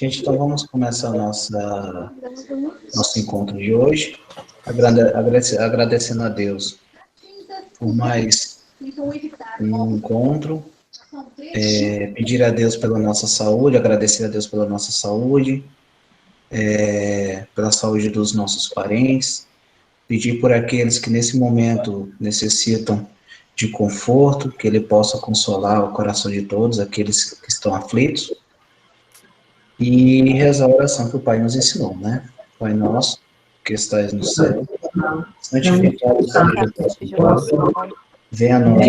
Gente, então vamos começar nosso encontro de hoje, agradecendo a Deus por mais um encontro, pedir a Deus pela nossa saúde, agradecer a Deus pela nossa saúde, pela saúde dos nossos parentes, pedir por aqueles que nesse momento necessitam de conforto, que Ele possa consolar o coração de todos, aqueles que estão aflitos, e rezar a oração que o Pai nos ensinou, né? Pai nosso, que estais no céu, santificado seja o vosso nome, venha a nós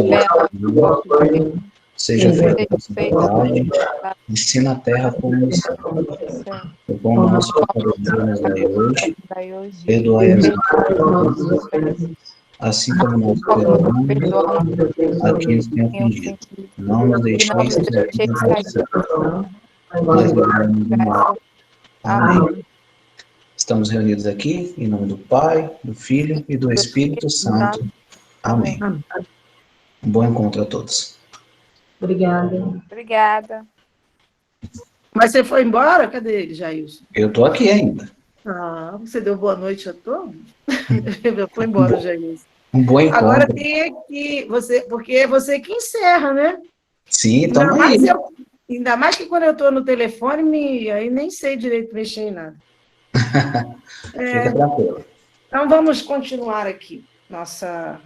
o vosso reino, seja feita a vossa vontade, assim na terra como no céu. O pão nosso de cada dia nos dai hoje, perdoai as nossas ofensas, assim como nós perdoamos a quem nos tem ofendido. Não nos deixeis cair em tentação, mas livrai-nos do mal. Amém. Estamos reunidos aqui em nome do Pai, do Filho e do Espírito Santo. Amém. Um bom encontro a todos. Obrigada. Mas você foi embora? Cadê ele, Jailson? Eu estou aqui ainda. Ah, você deu boa noite a todos? Foi embora, Jailson. Um bom encontro. Agora tem aqui, porque é você que encerra, né? Sim, estamos aí. Ainda mais que quando eu estou no telefone, aí nem sei direito mexer em nada. Fica tranquilo. Então, vamos continuar aqui nossa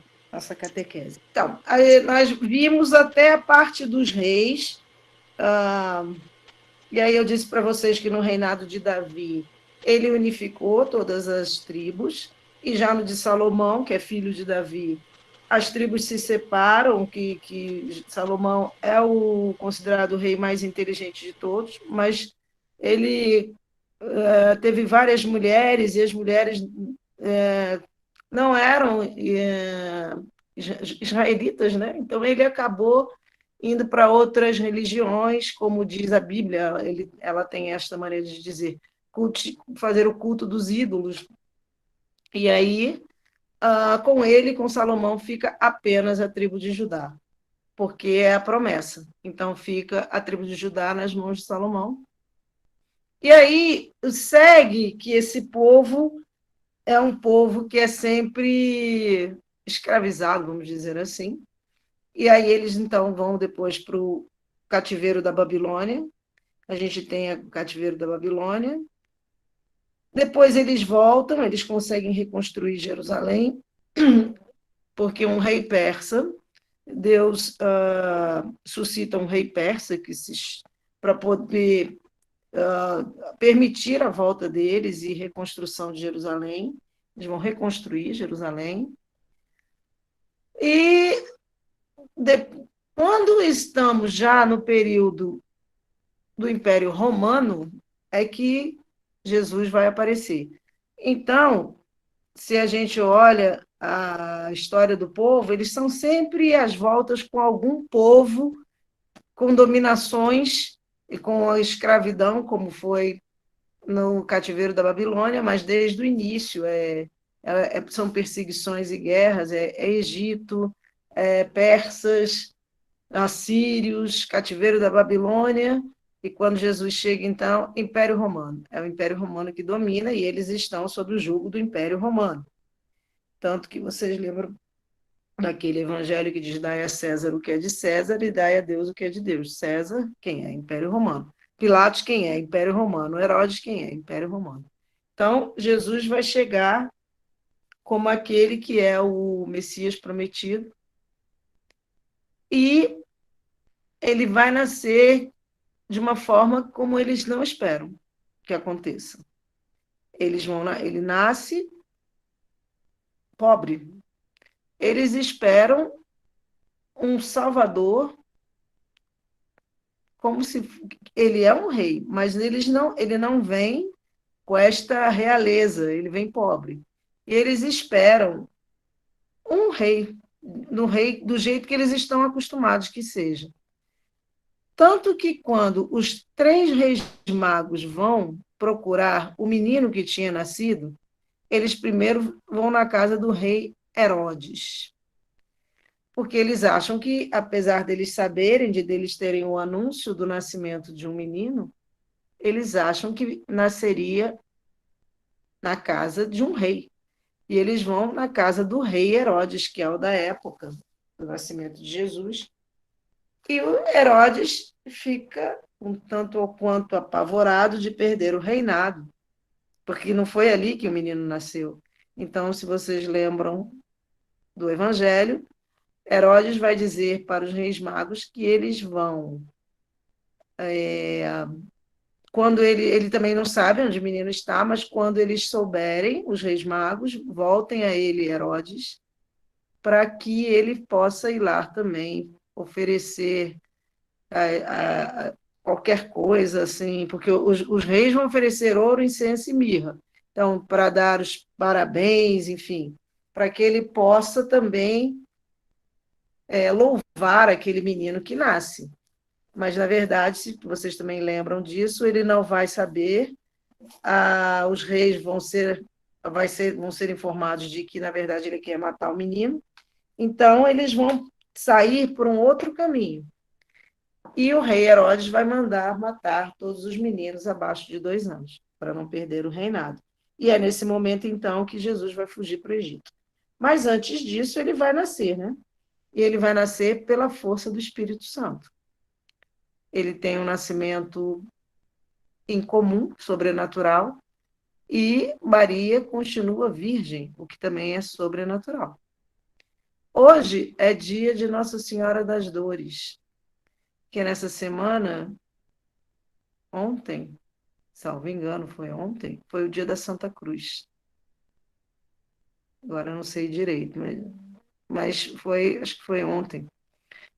catequese. Então, aí nós vimos até a parte dos reis, e aí eu disse para vocês que no reinado de Davi, ele unificou todas as tribos, e já no de Salomão, que é filho de Davi, as tribos se separam, que Salomão é o considerado o rei mais inteligente de todos, mas ele teve várias mulheres, e as mulheres não eram israelitas, né? Então ele acabou indo para outras religiões, como diz a Bíblia, ela tem esta maneira de dizer, fazer o culto dos ídolos. E aí, com Salomão, fica apenas a tribo de Judá, porque é a promessa. Então fica a tribo de Judá nas mãos de Salomão. E aí segue que esse povo é um povo que é sempre escravizado, vamos dizer assim. E aí eles, então, vão depois para o cativeiro da Babilônia. A gente tem o cativeiro da Babilônia. Depois eles voltam, eles conseguem reconstruir Jerusalém, porque um rei persa, Deus suscita um rei persa para poder permitir a volta deles e reconstrução de Jerusalém. Eles vão reconstruir Jerusalém. E quando estamos já no período do Império Romano, é que Jesus vai aparecer. Então, se a gente olha a história do povo, eles são sempre às voltas com algum povo, com dominações e com a escravidão, como foi no cativeiro da Babilônia, mas desde o início são perseguições e guerras, Egito, persas, assírios, cativeiro da Babilônia, e quando Jesus chega, então, Império Romano. É o Império Romano que domina, e eles estão sob o jugo do Império Romano. Tanto que vocês lembram daquele evangelho que diz: dai a César o que é de César e dai a Deus o que é de Deus. César, quem é? Império Romano. Pilatos, quem é? Império Romano. Herodes, quem é? Império Romano. Então, Jesus vai chegar como aquele que é o Messias prometido, e ele vai nascer de uma forma como eles não esperam que aconteça. Ele nasce pobre. Eles esperam um salvador, como se ele é um rei, mas ele não vem com esta realeza, ele vem pobre. E eles esperam um rei do jeito que eles estão acostumados que seja. Tanto que quando os 3 reis magos vão procurar o menino que tinha nascido, eles primeiro vão na casa do rei Herodes, porque eles acham que, apesar deles saberem, deles terem o anúncio do nascimento de um menino, eles acham que nasceria na casa de um rei. E eles vão na casa do rei Herodes, que é o da época do nascimento de Jesus. E o Herodes fica um tanto ou quanto apavorado de perder o reinado, porque não foi ali que o menino nasceu. Então, se vocês lembram do Evangelho, Herodes vai dizer para os reis magos que eles vão. Quando ele também não sabe onde o menino está, mas quando eles souberem, os reis magos voltem a ele, Herodes, para que ele possa ir lá também oferecer qualquer coisa, assim, porque os reis vão oferecer ouro, incenso e mirra. Então, para dar os parabéns, enfim, para que ele possa também louvar aquele menino que nasce. Mas, na verdade, se vocês também lembram disso, ele não vai saber, os reis vão ser informados de que, na verdade, ele quer matar o menino, então eles vão sair por um outro caminho. E o rei Herodes vai mandar matar todos os meninos abaixo de 2 anos, para não perder o reinado. E é nesse momento, então, que Jesus vai fugir para o Egito. Mas antes disso, ele vai nascer, né? E ele vai nascer pela força do Espírito Santo. Ele tem um nascimento incomum, sobrenatural, e Maria continua virgem, o que também é sobrenatural. Hoje é dia de Nossa Senhora das Dores, que nessa semana, ontem, salvo engano, foi ontem, foi o dia da Santa Cruz. Agora eu não sei direito, mas foi, acho que foi ontem.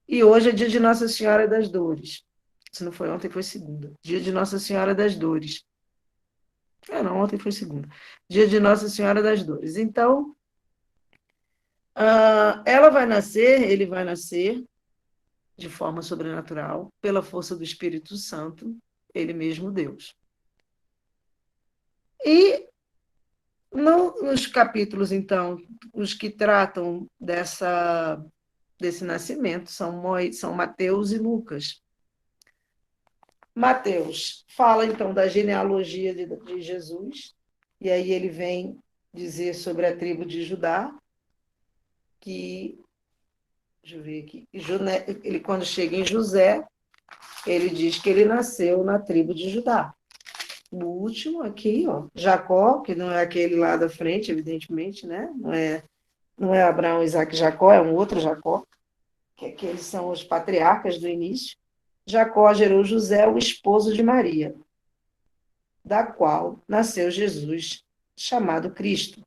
E hoje é dia de Nossa Senhora das Dores. Se não foi ontem, foi segunda. Dia de Nossa Senhora das Dores. Não, ontem foi segunda. Dia de Nossa Senhora das Dores. Então, ela vai nascer, ele vai nascer de forma sobrenatural, pela força do Espírito Santo, ele mesmo Deus. E nos capítulos, então, os que tratam desse nascimento são Mateus e Lucas. Mateus fala, então, da genealogia de Jesus, e aí ele vem dizer sobre a tribo de Judá, que, deixa eu ver aqui, ele, quando chega em José, ele diz que ele nasceu na tribo de Judá. O último aqui, ó, Jacó, que não é aquele lá da frente, evidentemente, né? Não é Abraão, Isaac e Jacó, é um outro Jacó, que eles são os patriarcas do início. Jacó gerou José, o esposo de Maria, da qual nasceu Jesus, chamado Cristo.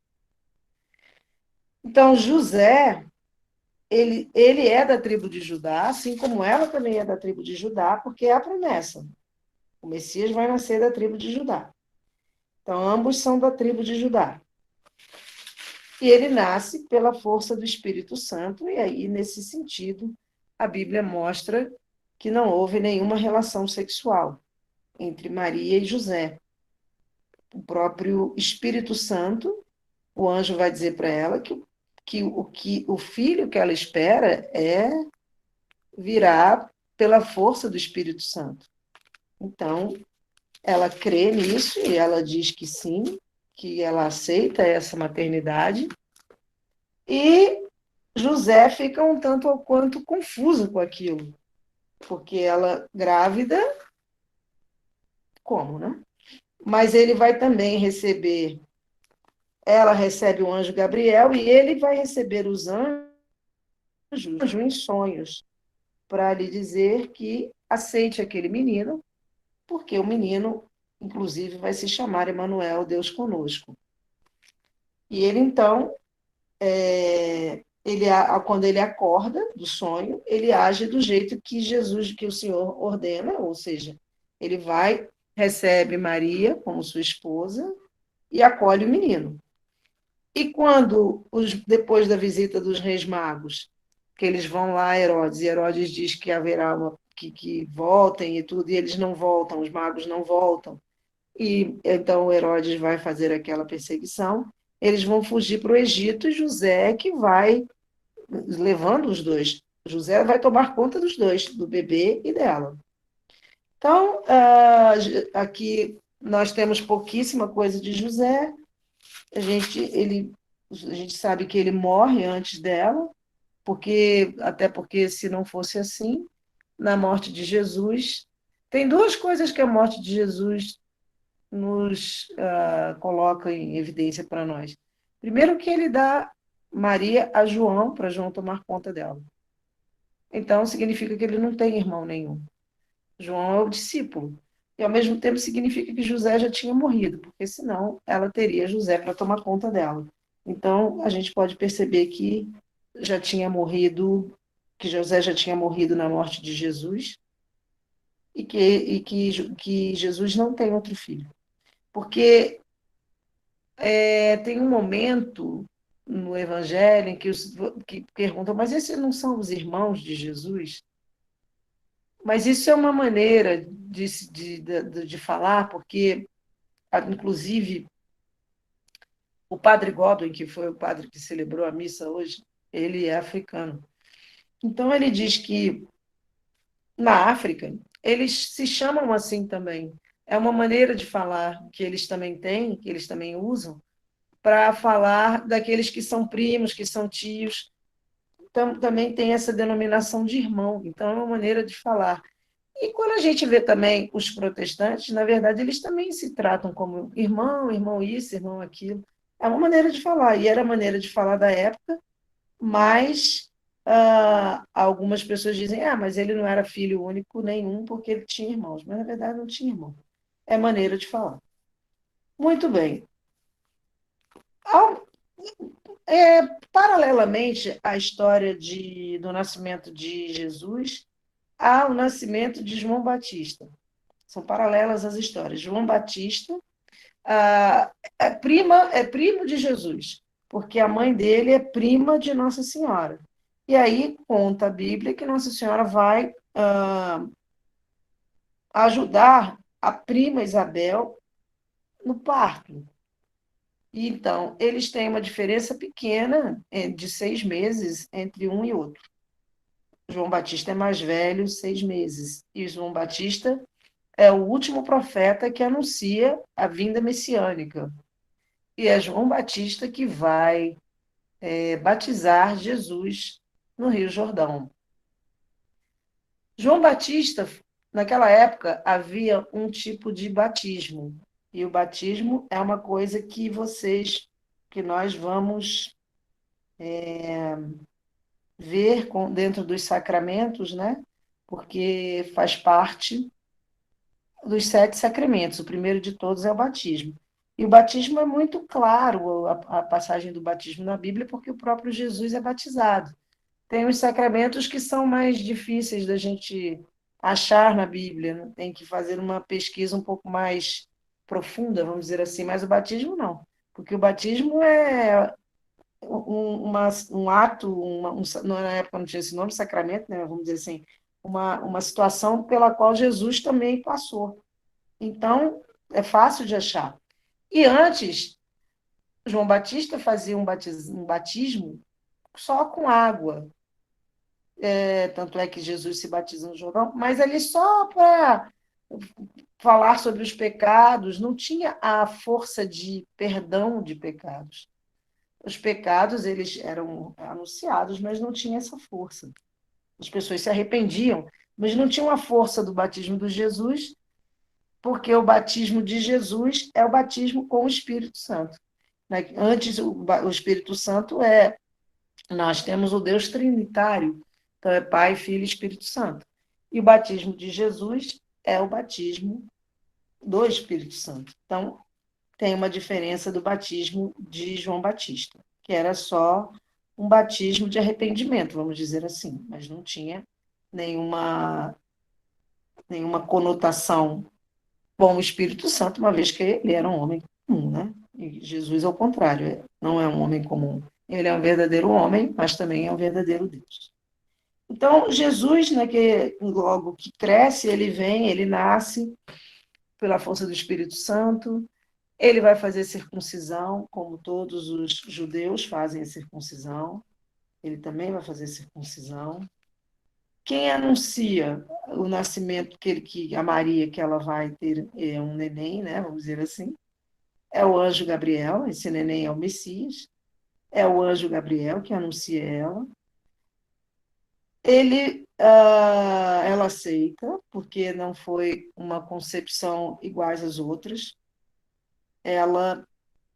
Então, José, ele é da tribo de Judá, assim como ela também é da tribo de Judá, porque é a promessa. O Messias vai nascer da tribo de Judá. Então, ambos são da tribo de Judá. E ele nasce pela força do Espírito Santo, e aí, nesse sentido, a Bíblia mostra que não houve nenhuma relação sexual entre Maria e José. O próprio Espírito Santo, o anjo vai dizer para ela que o filho que ela espera virá pela força do Espírito Santo. Então, ela crê nisso e ela diz que sim, que ela aceita essa maternidade. E José fica um tanto ou quanto confuso com aquilo, porque ela grávida, como, né? Mas ele vai também ela recebe o anjo Gabriel e ele vai receber os anjos em sonhos, para lhe dizer que aceite aquele menino, porque o menino, inclusive, vai se chamar Emanuel, Deus conosco. E ele, então, quando ele acorda do sonho, ele age do jeito que o Senhor ordena, ou seja, ele vai, recebe Maria como sua esposa e acolhe o menino. E quando, depois da visita dos reis magos, que eles vão lá a Herodes, e Herodes diz que haverá que voltem e tudo, e eles não voltam, os magos não voltam, e então Herodes vai fazer aquela perseguição, eles vão fugir para o Egito, e José que vai levando os dois. José vai tomar conta dos dois, do bebê e dela. Então, aqui nós temos pouquíssima coisa de José. A gente sabe que ele morre antes dela, até porque se não fosse assim, na morte de Jesus, tem duas coisas que a morte de Jesus nos coloca em evidência para nós. Primeiro, que ele dá Maria a João, para João tomar conta dela. Então, significa que ele não tem irmão nenhum. João é o discípulo. E, ao mesmo tempo, significa que José já tinha morrido, porque senão ela teria José para tomar conta dela. Então, a gente pode perceber que já tinha morrido, que José já tinha morrido na morte de Jesus que Jesus não tem outro filho. Porque tem um momento no Evangelho em que perguntam, mas esses não são os irmãos de Jesus? Mas isso é uma maneira de falar, porque, inclusive, o padre Godwin, que foi o padre que celebrou a missa hoje, ele é africano. Então, ele diz que, na África, eles se chamam assim também. É uma maneira de falar que eles também têm, que eles também usam, para falar daqueles que são primos, que são tios. Então, também tem essa denominação de irmão. Então, é uma maneira de falar. E quando a gente vê também os protestantes, na verdade, eles também se tratam como irmão, irmão isso, irmão aquilo. É uma maneira de falar, e era a maneira de falar da época, mas algumas pessoas dizem, mas ele não era filho único nenhum, porque ele tinha irmãos. Mas, na verdade, não tinha irmão. É maneira de falar. Muito bem. Ao- Paralelamente à história do nascimento de Jesus, há o nascimento de João Batista. São paralelas as histórias. João Batista é primo de Jesus, porque a mãe dele é prima de Nossa Senhora. E aí conta a Bíblia que Nossa Senhora vai ajudar a prima Isabel no parto. E, então, eles têm uma diferença pequena de 6 meses entre um e outro. João Batista é mais velho, 6 meses. E João Batista é o último profeta que anuncia a vinda messiânica. E é João Batista que vai batizar Jesus no Rio Jordão. João Batista, naquela época, havia um tipo de batismo. E o batismo é uma coisa que nós vamos ver dentro dos sacramentos, né? Porque faz parte dos 7 sacramentos. O primeiro de todos é o batismo. E o batismo é muito claro, a passagem do batismo na Bíblia, porque o próprio Jesus é batizado. Tem os sacramentos que são mais difíceis da gente achar na Bíblia, né? Tem que fazer uma pesquisa um pouco mais profunda, vamos dizer assim, mas o batismo não, porque o batismo é um ato, na época não tinha esse nome, sacramento, né? Vamos dizer assim, uma situação pela qual Jesus também passou. Então, é fácil de achar. E antes, João Batista fazia um batismo só com água. Tanto é que Jesus se batiza no Jordão, mas ali só para falar sobre os pecados, não tinha a força de perdão de pecados. Os pecados, eles eram anunciados, mas não tinha essa força. As pessoas se arrependiam, mas não tinham a força do batismo de Jesus, porque o batismo de Jesus é o batismo com o Espírito Santo. Antes, o Espírito Santo nós temos o Deus Trinitário, então é Pai, Filho e Espírito Santo. E o batismo de Jesus é o batismo do Espírito Santo. Então, tem uma diferença do batismo de João Batista, que era só um batismo de arrependimento, vamos dizer assim, mas não tinha nenhuma, nenhuma conotação com o Espírito Santo, uma vez que ele era um homem comum, né? E Jesus, ao contrário, não é um homem comum. Ele é um verdadeiro homem, mas também é um verdadeiro Deus. Então, Jesus, né, que logo que cresce, ele vem, ele nasce pela força do Espírito Santo, ele vai fazer circuncisão, como todos os judeus fazem a circuncisão, ele também vai fazer circuncisão. Quem anuncia o nascimento que a Maria, que ela vai ter um neném, né, vamos dizer assim, é o anjo Gabriel, esse neném é o Messias, é o anjo Gabriel que anuncia ela. Ela aceita, porque não foi uma concepção igual às outras. Ela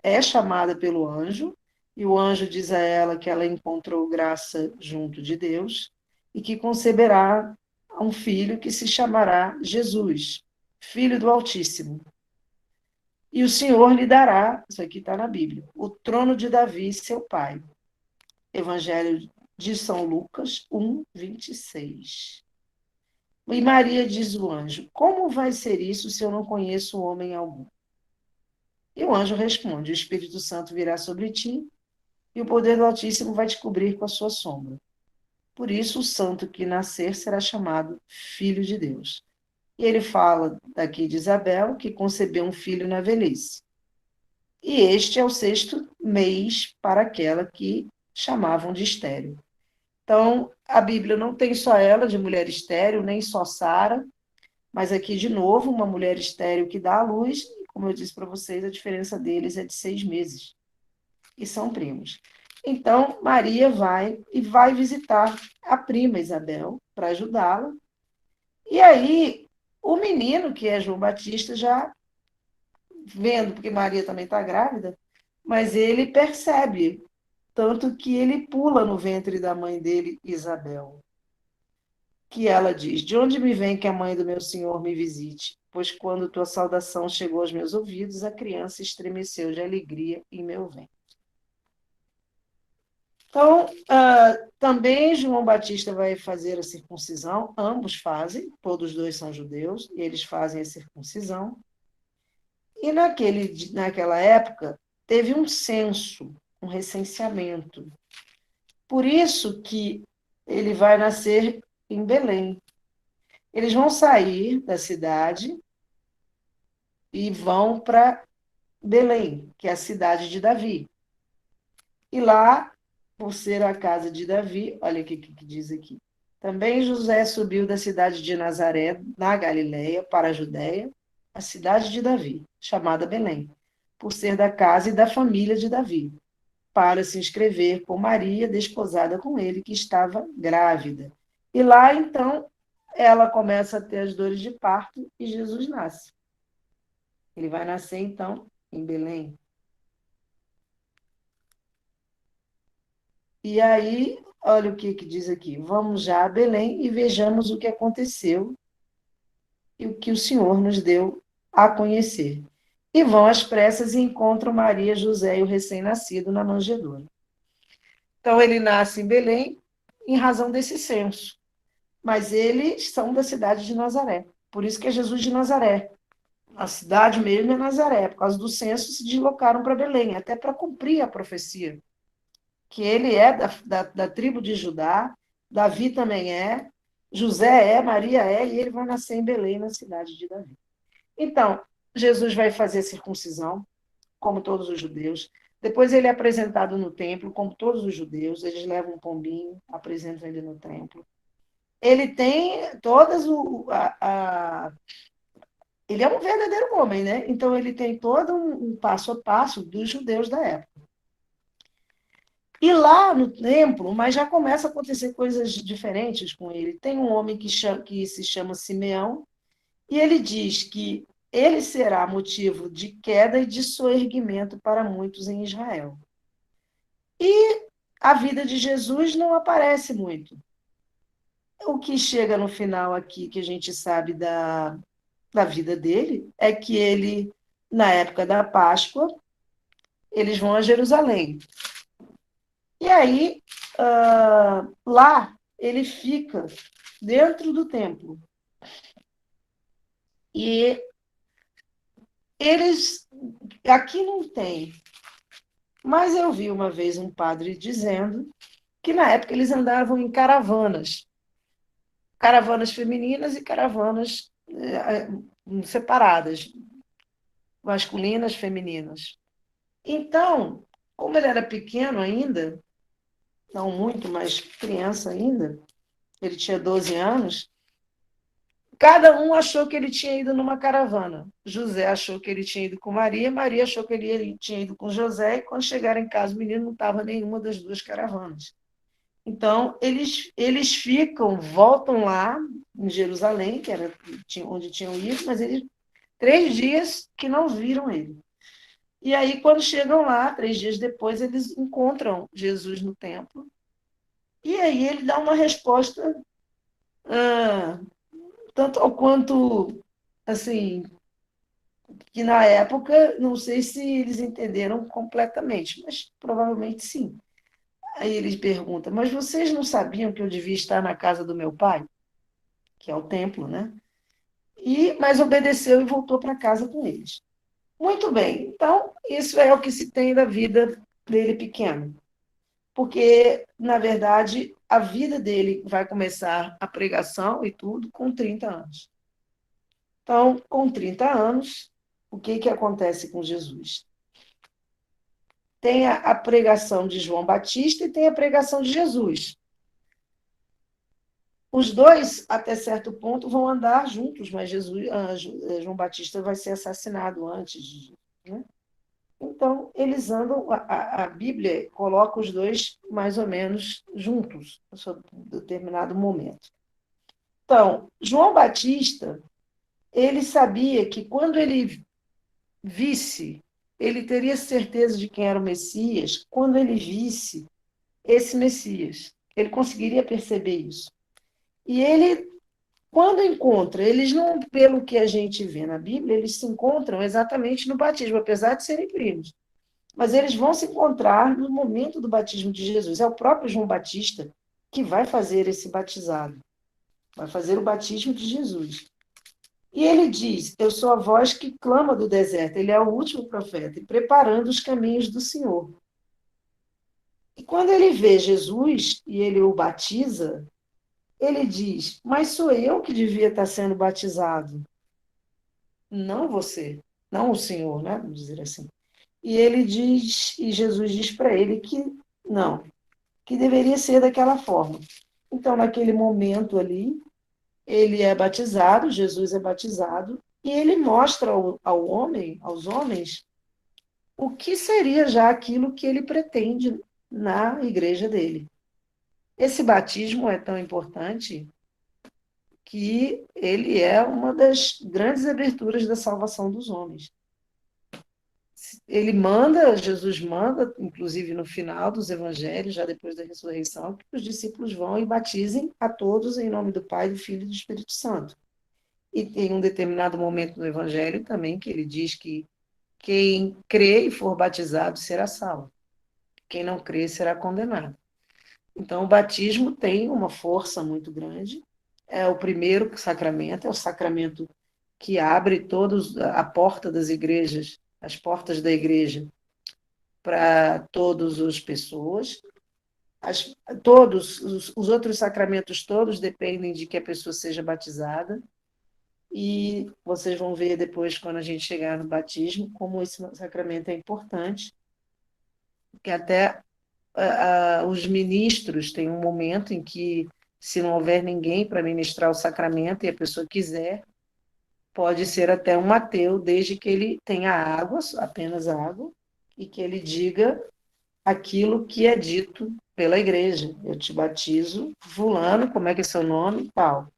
é chamada pelo anjo, e o anjo diz a ela que ela encontrou graça junto de Deus e que conceberá um filho que se chamará Jesus, filho do Altíssimo. E o Senhor lhe dará, isso aqui está na Bíblia, o trono de Davi, seu pai. Evangelho de São Lucas 1, 26. E Maria diz o anjo: como vai ser isso se eu não conheço homem algum? E o anjo responde: o Espírito Santo virá sobre ti, e o poder do Altíssimo vai te cobrir com a sua sombra. Por isso, o santo que nascer será chamado Filho de Deus. E ele fala daqui de Isabel, que concebeu um filho na velhice. E este é o 6º mês para aquela que chamavam de estéril. Então, a Bíblia não tem só ela de mulher estéril, nem só Sara, mas aqui, de novo, uma mulher estéril que dá à luz, e como eu disse para vocês, a diferença deles é de 6 meses. E são primos. Então, Maria vai visitar a prima Isabel para ajudá-la. E aí, o menino, que é João Batista, já vendo, porque Maria também está grávida, mas ele percebe, tanto que ele pula no ventre da mãe dele, Isabel, que ela diz: de onde me vem que a mãe do meu Senhor me visite? Pois quando tua saudação chegou aos meus ouvidos, a criança estremeceu de alegria em meu ventre. Então, também João Batista vai fazer a circuncisão, ambos fazem, todos dois são judeus, e eles fazem a circuncisão. E naquela época, teve um censo, um recenseamento. Por isso que ele vai nascer em Belém. Eles vão sair da cidade e vão para Belém, que é a cidade de Davi. E lá, por ser a casa de Davi, olha o que diz aqui. Também José subiu da cidade de Nazaré, na Galiléia, para a Judéia, a cidade de Davi, chamada Belém, por ser da casa e da família de Davi, para se inscrever com Maria, desposada com ele, que estava grávida. E lá, então, ela começa a ter as dores de parto e Jesus nasce. Ele vai nascer, então, em Belém. E aí, olha o que diz aqui. Vamos já a Belém e vejamos o que aconteceu e o que o Senhor nos deu a conhecer. E vão às pressas e encontram Maria, José e o recém-nascido na manjedoura. Então, ele nasce em Belém em razão desse censo. Mas eles são da cidade de Nazaré. Por isso que é Jesus de Nazaré. A cidade mesmo é Nazaré. Por causa do censo, se deslocaram para Belém, até para cumprir a profecia. Que ele é da tribo de Judá, Davi também é, José é, Maria é, e ele vai nascer em Belém, na cidade de Davi. Então, Jesus vai fazer a circuncisão, como todos os judeus. Depois ele é apresentado no templo, como todos os judeus. Eles levam um pombinho, apresentam ele no templo. Ele tem todas ele é um verdadeiro homem, né? Então ele tem todo um passo a passo dos judeus da época. E lá no templo, mas já começa a acontecer coisas diferentes com ele. Tem um homem que se chama Simeão, e ele diz que ele será motivo de queda e de soerguimento para muitos em Israel. E a vida de Jesus não aparece muito. O que chega no final aqui, que a gente sabe da vida dele, é que ele, na época da Páscoa, eles vão a Jerusalém. E aí, lá, ele fica dentro do templo. E eles, aqui não tem, mas eu vi uma vez um padre dizendo que na época eles andavam em caravanas femininas e caravanas separadas, masculinas, femininas. Então, como ele era pequeno ainda, não muito, mas criança ainda, ele tinha 12 anos, cada um achou que ele tinha ido numa caravana. José achou que ele tinha ido com Maria, Maria achou que ele tinha ido com José, e quando chegaram em casa, o menino não estava em nenhuma das duas caravanas. Então, eles voltam lá em Jerusalém, que era onde tinham ido, mas eles 3 dias que não viram ele. E aí, quando chegam lá, 3 dias depois, eles encontram Jesus no templo. E aí ele dá uma resposta, ah, tanto ao quanto, assim, que na época, não sei se eles entenderam completamente, mas provavelmente sim. Aí ele pergunta, mas vocês não sabiam que eu devia estar na casa do meu pai? Que é o templo, né? Mas obedeceu e voltou para casa com eles. Muito bem, então isso é o que se tem da vida dele pequeno. Porque, na verdade, a vida dele vai começar a pregação e tudo com 30 anos. Então, com 30 anos, o que acontece com Jesus? Tem a pregação de João Batista e tem a pregação de Jesus. Os dois, até certo ponto, vão andar juntos, mas João Batista vai ser assassinado antes. Né? Então, eles andam, a Bíblia coloca os dois mais ou menos juntos, em determinado momento. Então, João Batista, ele sabia que quando ele visse, ele teria certeza de quem era o Messias, quando ele visse esse Messias. Ele conseguiria perceber isso. E ele, quando encontra, eles não, pelo que a gente vê na Bíblia, eles se encontram exatamente no batismo, apesar de serem primos. Mas eles vão se encontrar no momento do batismo de Jesus. É o próprio João Batista que vai fazer esse batizado, vai fazer o batismo de Jesus. E ele diz: eu sou a voz que clama do deserto. Ele é o último profeta, e preparando os caminhos do Senhor. E quando ele vê Jesus e ele o batiza, ele diz: mas sou eu que devia estar sendo batizado, não você, não o Senhor, né? Vamos dizer assim. E Jesus diz para ele que não, que deveria ser daquela forma. Então, naquele momento ali, ele é batizado, Jesus é batizado, e ele mostra aos homens, o que seria já aquilo que ele pretende na igreja dele. Esse batismo é tão importante que ele é uma das grandes aberturas da salvação dos homens. Jesus manda, inclusive no final dos evangelhos, já depois da ressurreição, que os discípulos vão e batizem a todos em nome do Pai, do Filho e do Espírito Santo. E tem um determinado momento no evangelho também que ele diz que quem crê e for batizado será salvo. Quem não crê será condenado. Então, o batismo tem uma força muito grande. É o primeiro sacramento, é o sacramento que abre a porta das igrejas, as portas da igreja para todas as pessoas. Todos os outros sacramentos todos dependem de que a pessoa seja batizada. E vocês vão ver depois, quando a gente chegar no batismo, como esse sacramento é importante, que até os ministros têm um momento em que, se não houver ninguém para ministrar o sacramento e a pessoa quiser, pode ser até um ateu, desde que ele tenha água, apenas água, e que ele diga aquilo que é dito pela igreja. Eu te batizo, fulano, como é que é seu nome? Tal.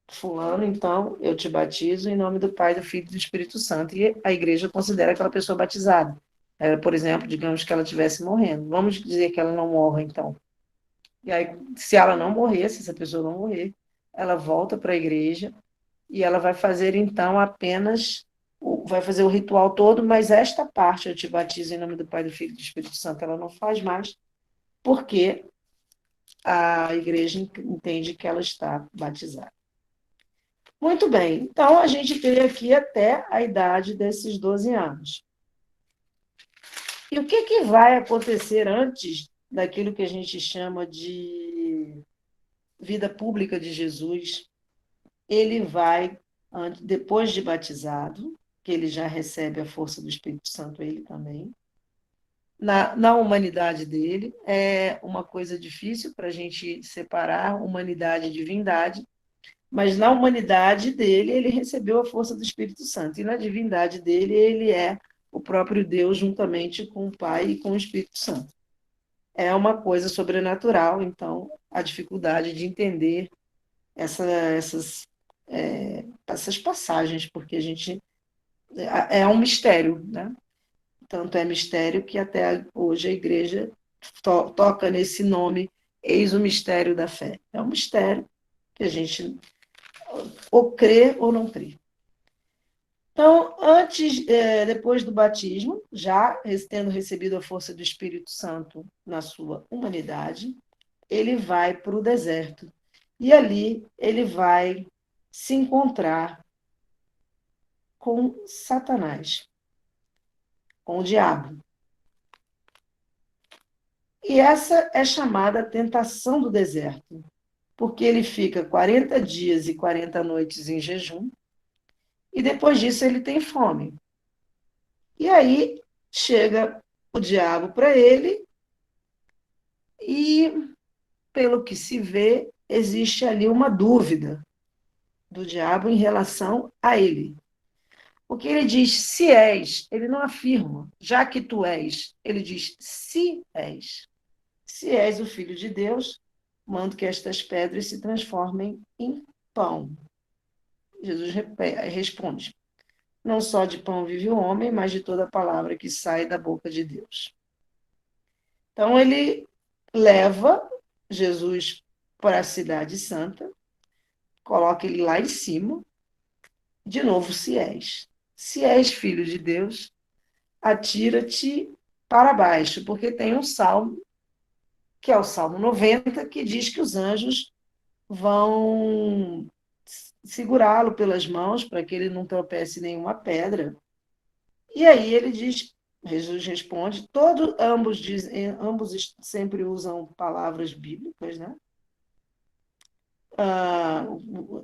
Fulano, então, eu te batizo em nome do Pai, do Filho e do Espírito Santo. E a igreja considera aquela pessoa batizada. Por exemplo, digamos que ela estivesse morrendo. Vamos dizer que ela não morra, então. E aí, se ela não morrer, se essa pessoa não morrer, ela volta para a igreja e ela vai fazer, então, vai fazer o ritual todo, mas esta parte, eu te batizo em nome do Pai, do Filho e do Espírito Santo, ela não faz mais, porque a igreja entende que ela está batizada. Muito bem, então a gente veio aqui até a idade desses 12 anos. E o que vai acontecer antes daquilo que a gente chama de vida pública de Jesus? Ele vai, depois de batizado, que ele já recebe a força do Espírito Santo, ele também, na humanidade dele, é uma coisa difícil para a gente separar humanidade e divindade, Mas na humanidade dele, ele recebeu a força do Espírito Santo. E na divindade dele, ele é o próprio Deus, juntamente com o Pai e com o Espírito Santo. É uma coisa sobrenatural, então, a dificuldade de entender essas passagens, porque a gente é um mistério, né? Tanto é mistério que até hoje a igreja toca nesse nome, eis o mistério da fé. É um mistério que a gente ou crê ou não crê. Então, depois do batismo, já tendo recebido a força do Espírito Santo na sua humanidade, ele vai para o deserto. E ali ele vai se encontrar com Satanás, com o diabo. E essa é chamada tentação do deserto, porque ele fica 40 dias e 40 noites em jejum, e depois disso ele tem fome. E aí chega o diabo para ele, e, pelo que se vê, existe ali uma dúvida do diabo em relação a ele. Porque ele diz se és, ele não afirma, já que tu és, ele diz se és. Se és o Filho de Deus, mando que estas pedras se transformem em pão. Jesus responde: não só de pão vive o homem, mas de toda palavra que sai da boca de Deus. Então, ele leva Jesus para a cidade santa, coloca ele lá em cima, de novo, se és. Se és filho de Deus, atira-te para baixo, porque tem um salmo, que é o Salmo 90, que diz que os anjos vão segurá-lo pelas mãos para que ele não tropece em nenhuma pedra. E aí ele diz, Jesus responde, ambos sempre usam palavras bíblicas, né?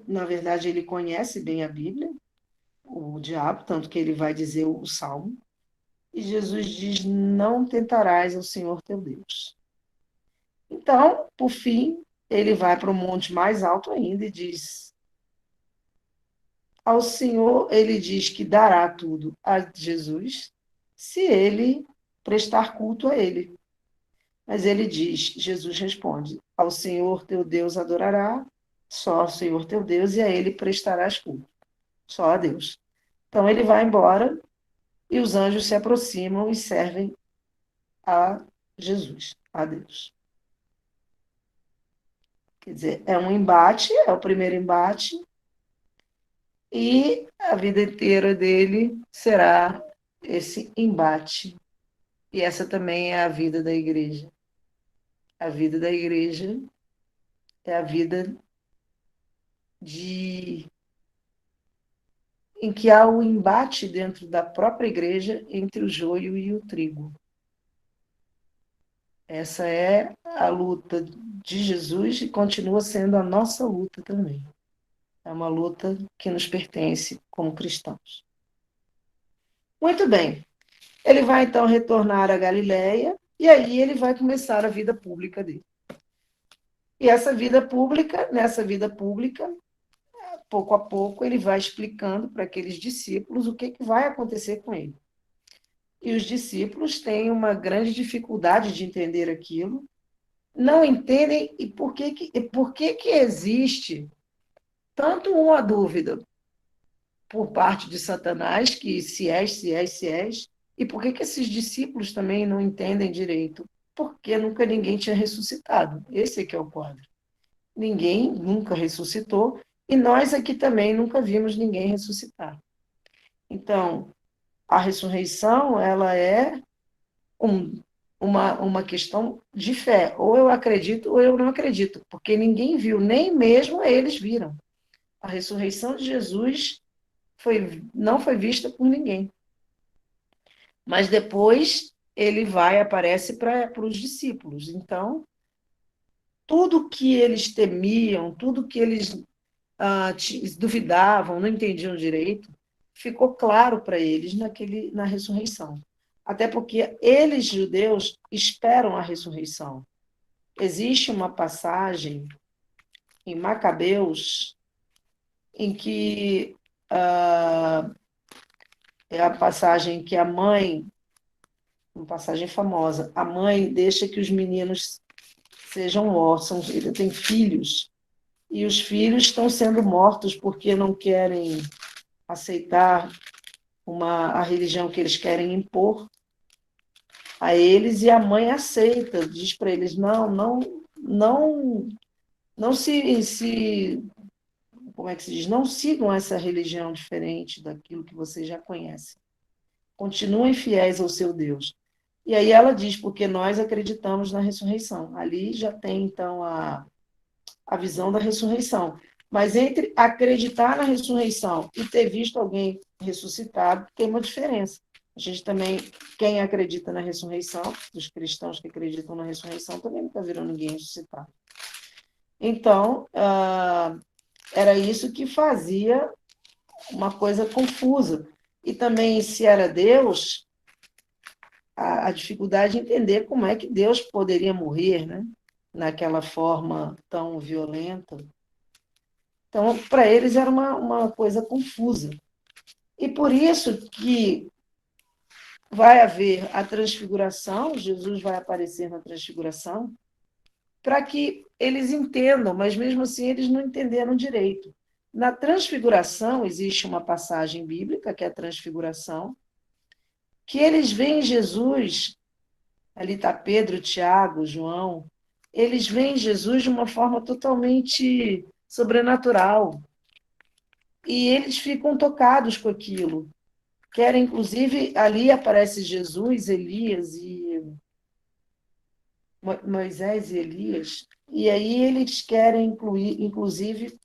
Na verdade, ele conhece bem a Bíblia, o diabo, tanto que ele vai dizer o Salmo. E Jesus diz: não tentarás ao Senhor teu Deus. Então, por fim, ele vai para o monte mais alto ainda e diz: ao Senhor, ele diz que dará tudo a Jesus se ele prestar culto a ele. Mas ele diz, Jesus responde: ao Senhor teu Deus adorará, só ao Senhor teu Deus, e a ele prestarás culto, só a Deus. Então ele vai embora e os anjos se aproximam e servem a Jesus, a Deus. Quer dizer, é um embate, é o primeiro embate, e a vida inteira dele será esse embate. E essa também é a vida da igreja. A vida da igreja é a vida em que há o embate dentro da própria igreja entre o joio e o trigo. Essa é a luta de Jesus e continua sendo a nossa luta também. É uma luta que nos pertence como cristãos. Muito bem. Ele vai então retornar à Galileia e aí ele vai começar a vida pública dele. E nessa vida pública, pouco a pouco, ele vai explicando para aqueles discípulos o que vai acontecer com ele. E os discípulos têm uma grande dificuldade de entender aquilo, não entendem e por que existe tanto uma dúvida por parte de Satanás, que se és, e por que esses discípulos também não entendem direito? Porque nunca ninguém tinha ressuscitado. Esse é que é o quadro. Ninguém nunca ressuscitou, e nós aqui também nunca vimos ninguém ressuscitar. Então, a ressurreição, ela é uma questão de fé. Ou eu acredito ou eu não acredito, porque ninguém viu, nem mesmo eles viram. A ressurreição de Jesus não foi vista por ninguém. Mas depois ele aparece para os discípulos. Então, tudo que eles temiam, tudo que eles duvidavam, não entendiam direito, ficou claro para eles na ressurreição. Até porque eles, judeus, esperam a ressurreição. Existe uma passagem em Macabeus, em que é a passagem que a mãe, uma passagem famosa, a mãe deixa que os meninos sejam órfãos, ele tem filhos, e os filhos estão sendo mortos porque não querem aceitar a religião que eles querem impor a eles, e a mãe aceita, diz para eles, não como é que se diz? Não sigam essa religião diferente daquilo que vocês já conhecem. Continuem fiéis ao seu Deus. E aí ela diz, porque nós acreditamos na ressurreição. Ali já tem, então, a visão da ressurreição. Mas entre acreditar na ressurreição e ter visto alguém ressuscitado, tem uma diferença. A gente também, quem acredita na ressurreição, dos cristãos que acreditam na ressurreição, também nunca viram ninguém ressuscitar. Então, era isso que fazia uma coisa confusa. E também, se era Deus, a dificuldade de entender como é que Deus poderia morrer, né? Naquela forma tão violenta. Então, para eles era uma coisa confusa. E por isso que vai haver a transfiguração, Jesus vai aparecer na transfiguração, para que eles entendam, mas mesmo assim eles não entenderam direito. Na transfiguração, existe uma passagem bíblica, que é a transfiguração, que eles veem Jesus, ali está Pedro, Tiago, João, eles veem Jesus de uma forma totalmente sobrenatural. E eles ficam tocados com aquilo. Querem, inclusive, ali aparece Jesus, Elias e Moisés e Elias, e aí eles querem inclusive,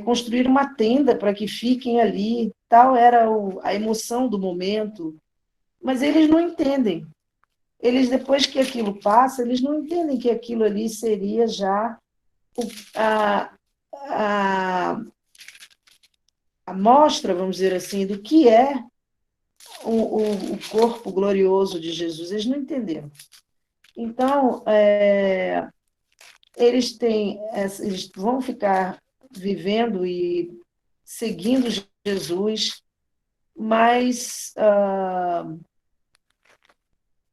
construir uma tenda para que fiquem ali. Tal era a emoção do momento, mas eles não entendem. Eles, depois que aquilo passa, eles não entendem que aquilo ali seria já a, a, a mostra, vamos dizer assim, do que é o corpo glorioso de Jesus. Eles não entenderam. Então, eles vão ficar vivendo e seguindo Jesus, mas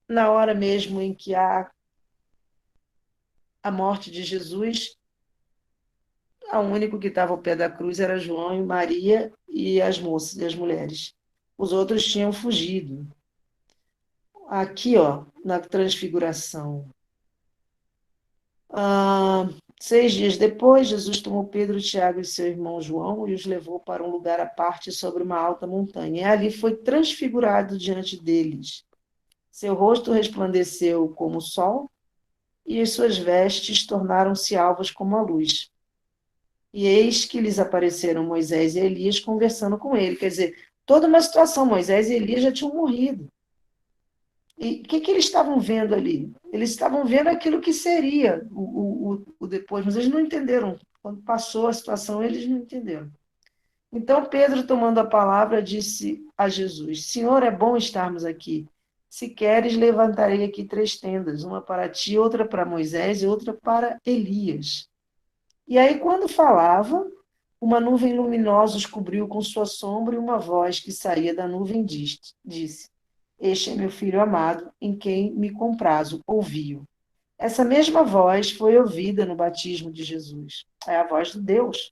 na hora mesmo em que há a morte de Jesus, o único que estava ao pé da cruz era João e Maria e as moças e as mulheres. Os outros tinham fugido. Aqui, ó, na transfiguração. 6 dias depois, Jesus tomou Pedro, Tiago e seu irmão João e os levou para um lugar à parte sobre uma alta montanha. E ali foi transfigurado diante deles. Seu rosto resplandeceu como o sol e as suas vestes tornaram-se alvas como a luz. E eis que lhes apareceram Moisés e Elias conversando com ele. Quer dizer, toda uma situação, Moisés e Elias já tinham morrido. E o que eles estavam vendo ali? Eles estavam vendo aquilo que seria o depois, mas eles não entenderam. Quando passou a situação, eles não entenderam. Então, Pedro, tomando a palavra, disse a Jesus: Senhor, é bom estarmos aqui. Se queres, levantarei aqui 3 tendas, uma para ti, outra para Moisés e outra para Elias. E aí, quando falava, uma nuvem luminosa os cobriu com sua sombra e uma voz que saía da nuvem disse: Este é meu filho amado, em quem me comprazo, ouvi-o. Essa mesma voz foi ouvida no batismo de Jesus. É a voz de Deus.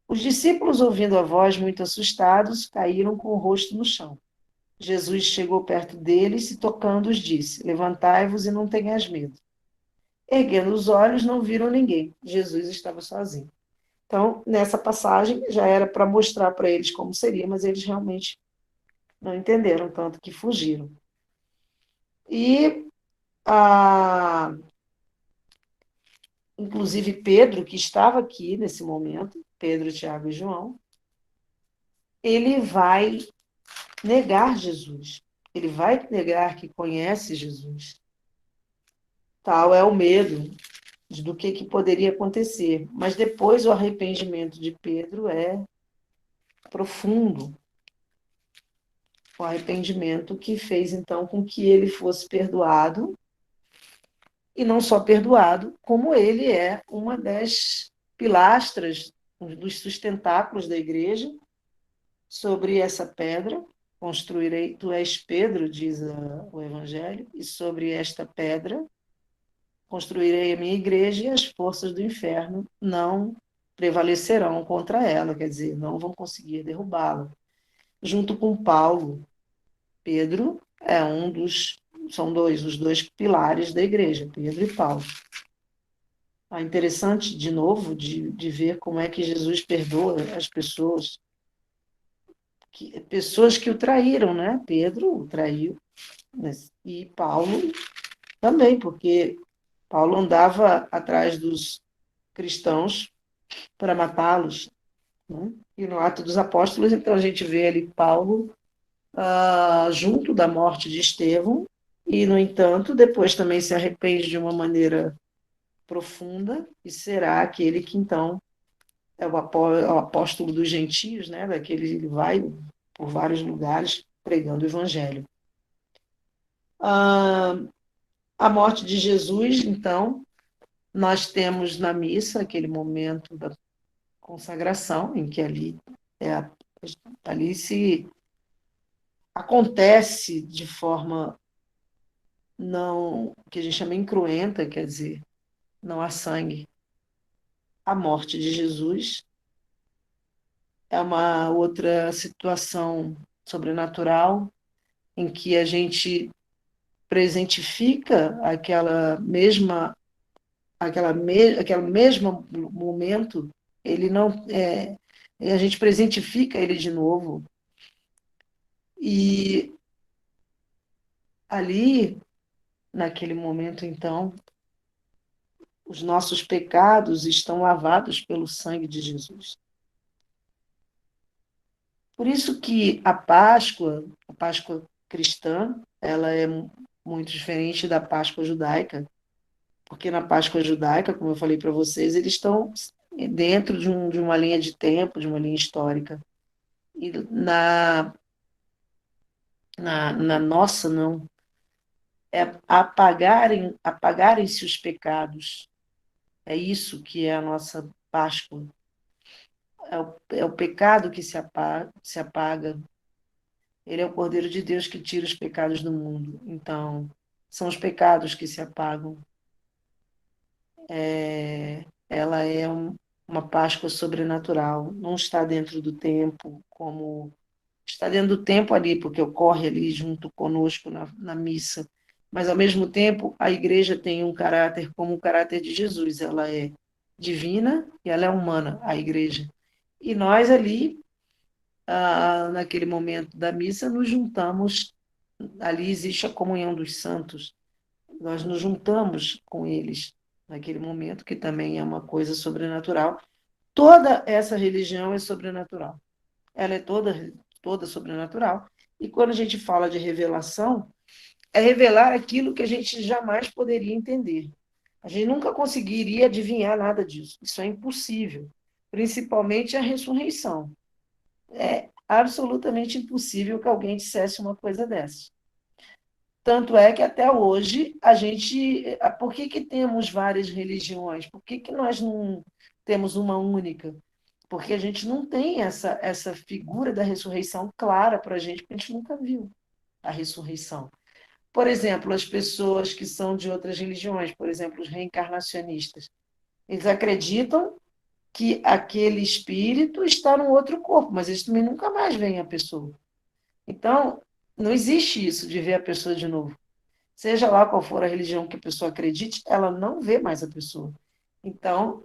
Os discípulos, ouvindo a voz, muito assustados, caíram com o rosto no chão. Jesus chegou perto deles e, tocando-os, disse: Levantai-vos e não tenhais medo. Erguendo os olhos, não viram ninguém. Jesus estava sozinho. Então, nessa passagem, já era para mostrar para eles como seria, mas eles realmente não entenderam, tanto que fugiram. E, inclusive, Pedro, que estava aqui nesse momento, Pedro, Tiago e João, ele vai negar Jesus. Ele vai negar que conhece Jesus. Tal é o medo do que poderia acontecer. Mas depois o arrependimento de Pedro é profundo. O arrependimento que fez, então, com que ele fosse perdoado, e não só perdoado, como ele é uma das pilastras um dos sustentáculos da igreja. Sobre essa pedra construirei, tu és Pedro, diz o Evangelho, e sobre esta pedra construirei a minha igreja e as forças do inferno não prevalecerão contra ela, quer dizer, não vão conseguir derrubá-la. Junto com Paulo, Pedro é são os dois pilares da igreja, Pedro e Paulo. É interessante, de novo, de ver como é que Jesus perdoa as pessoas que o traíram, né? Pedro o traiu, e Paulo também, porque Paulo andava atrás dos cristãos para matá-los, né? E no Ato dos Apóstolos, então, a gente vê ali Paulo junto da morte de Estevão, e, no entanto, depois também se arrepende de uma maneira profunda, e será aquele que, então, é o apóstolo dos gentios, né? Ele vai por vários lugares pregando o evangelho. A morte de Jesus, então, nós temos na missa aquele momento da consagração, em que ali se acontece de forma não, que a gente chama incruenta, quer dizer, não há sangue. A morte de Jesus é uma outra situação sobrenatural em que a gente presentifica aquele mesmo momento, ele não a gente presentifica ele de novo. E ali, naquele momento, então, os nossos pecados estão lavados pelo sangue de Jesus. Por isso que a Páscoa cristã, ela é muito diferente da Páscoa judaica, porque na Páscoa judaica, como eu falei para vocês, eles estão dentro de uma linha de tempo, de uma linha histórica. E na nossa, não. É apagarem-se os pecados. É isso que é a nossa Páscoa. É o pecado que se apaga. Ele é o Cordeiro de Deus que tira os pecados do mundo. Então, são os pecados que se apagam. Ela é uma Páscoa sobrenatural. Não está dentro do tempo, como está dentro do tempo ali, porque ocorre ali junto conosco na missa. Mas, ao mesmo tempo, a igreja tem um caráter como o caráter de Jesus. Ela é divina e ela é humana, a igreja. E nós ali, naquele momento da missa, nos juntamos. Ali existe a comunhão dos santos. Nós nos juntamos com eles naquele momento, que também é uma coisa sobrenatural. Toda essa religião é sobrenatural. Ela é toda sobrenatural. E quando a gente fala de revelação, é revelar aquilo que a gente jamais poderia entender. A gente nunca conseguiria adivinhar nada disso. Isso é impossível. Principalmente a ressurreição. É absolutamente impossível que alguém dissesse uma coisa dessa. Tanto é que até hoje a gente. Por que temos várias religiões? Por que nós não temos uma única? Porque a gente não tem essa figura da ressurreição clara para a gente, porque a gente nunca viu a ressurreição. Por exemplo, as pessoas que são de outras religiões, por exemplo, os reencarnacionistas, eles acreditam que aquele espírito está num outro corpo, mas eles também nunca mais veem a pessoa. Então, não existe isso de ver a pessoa de novo. Seja lá qual for a religião que a pessoa acredite, ela não vê mais a pessoa. Então,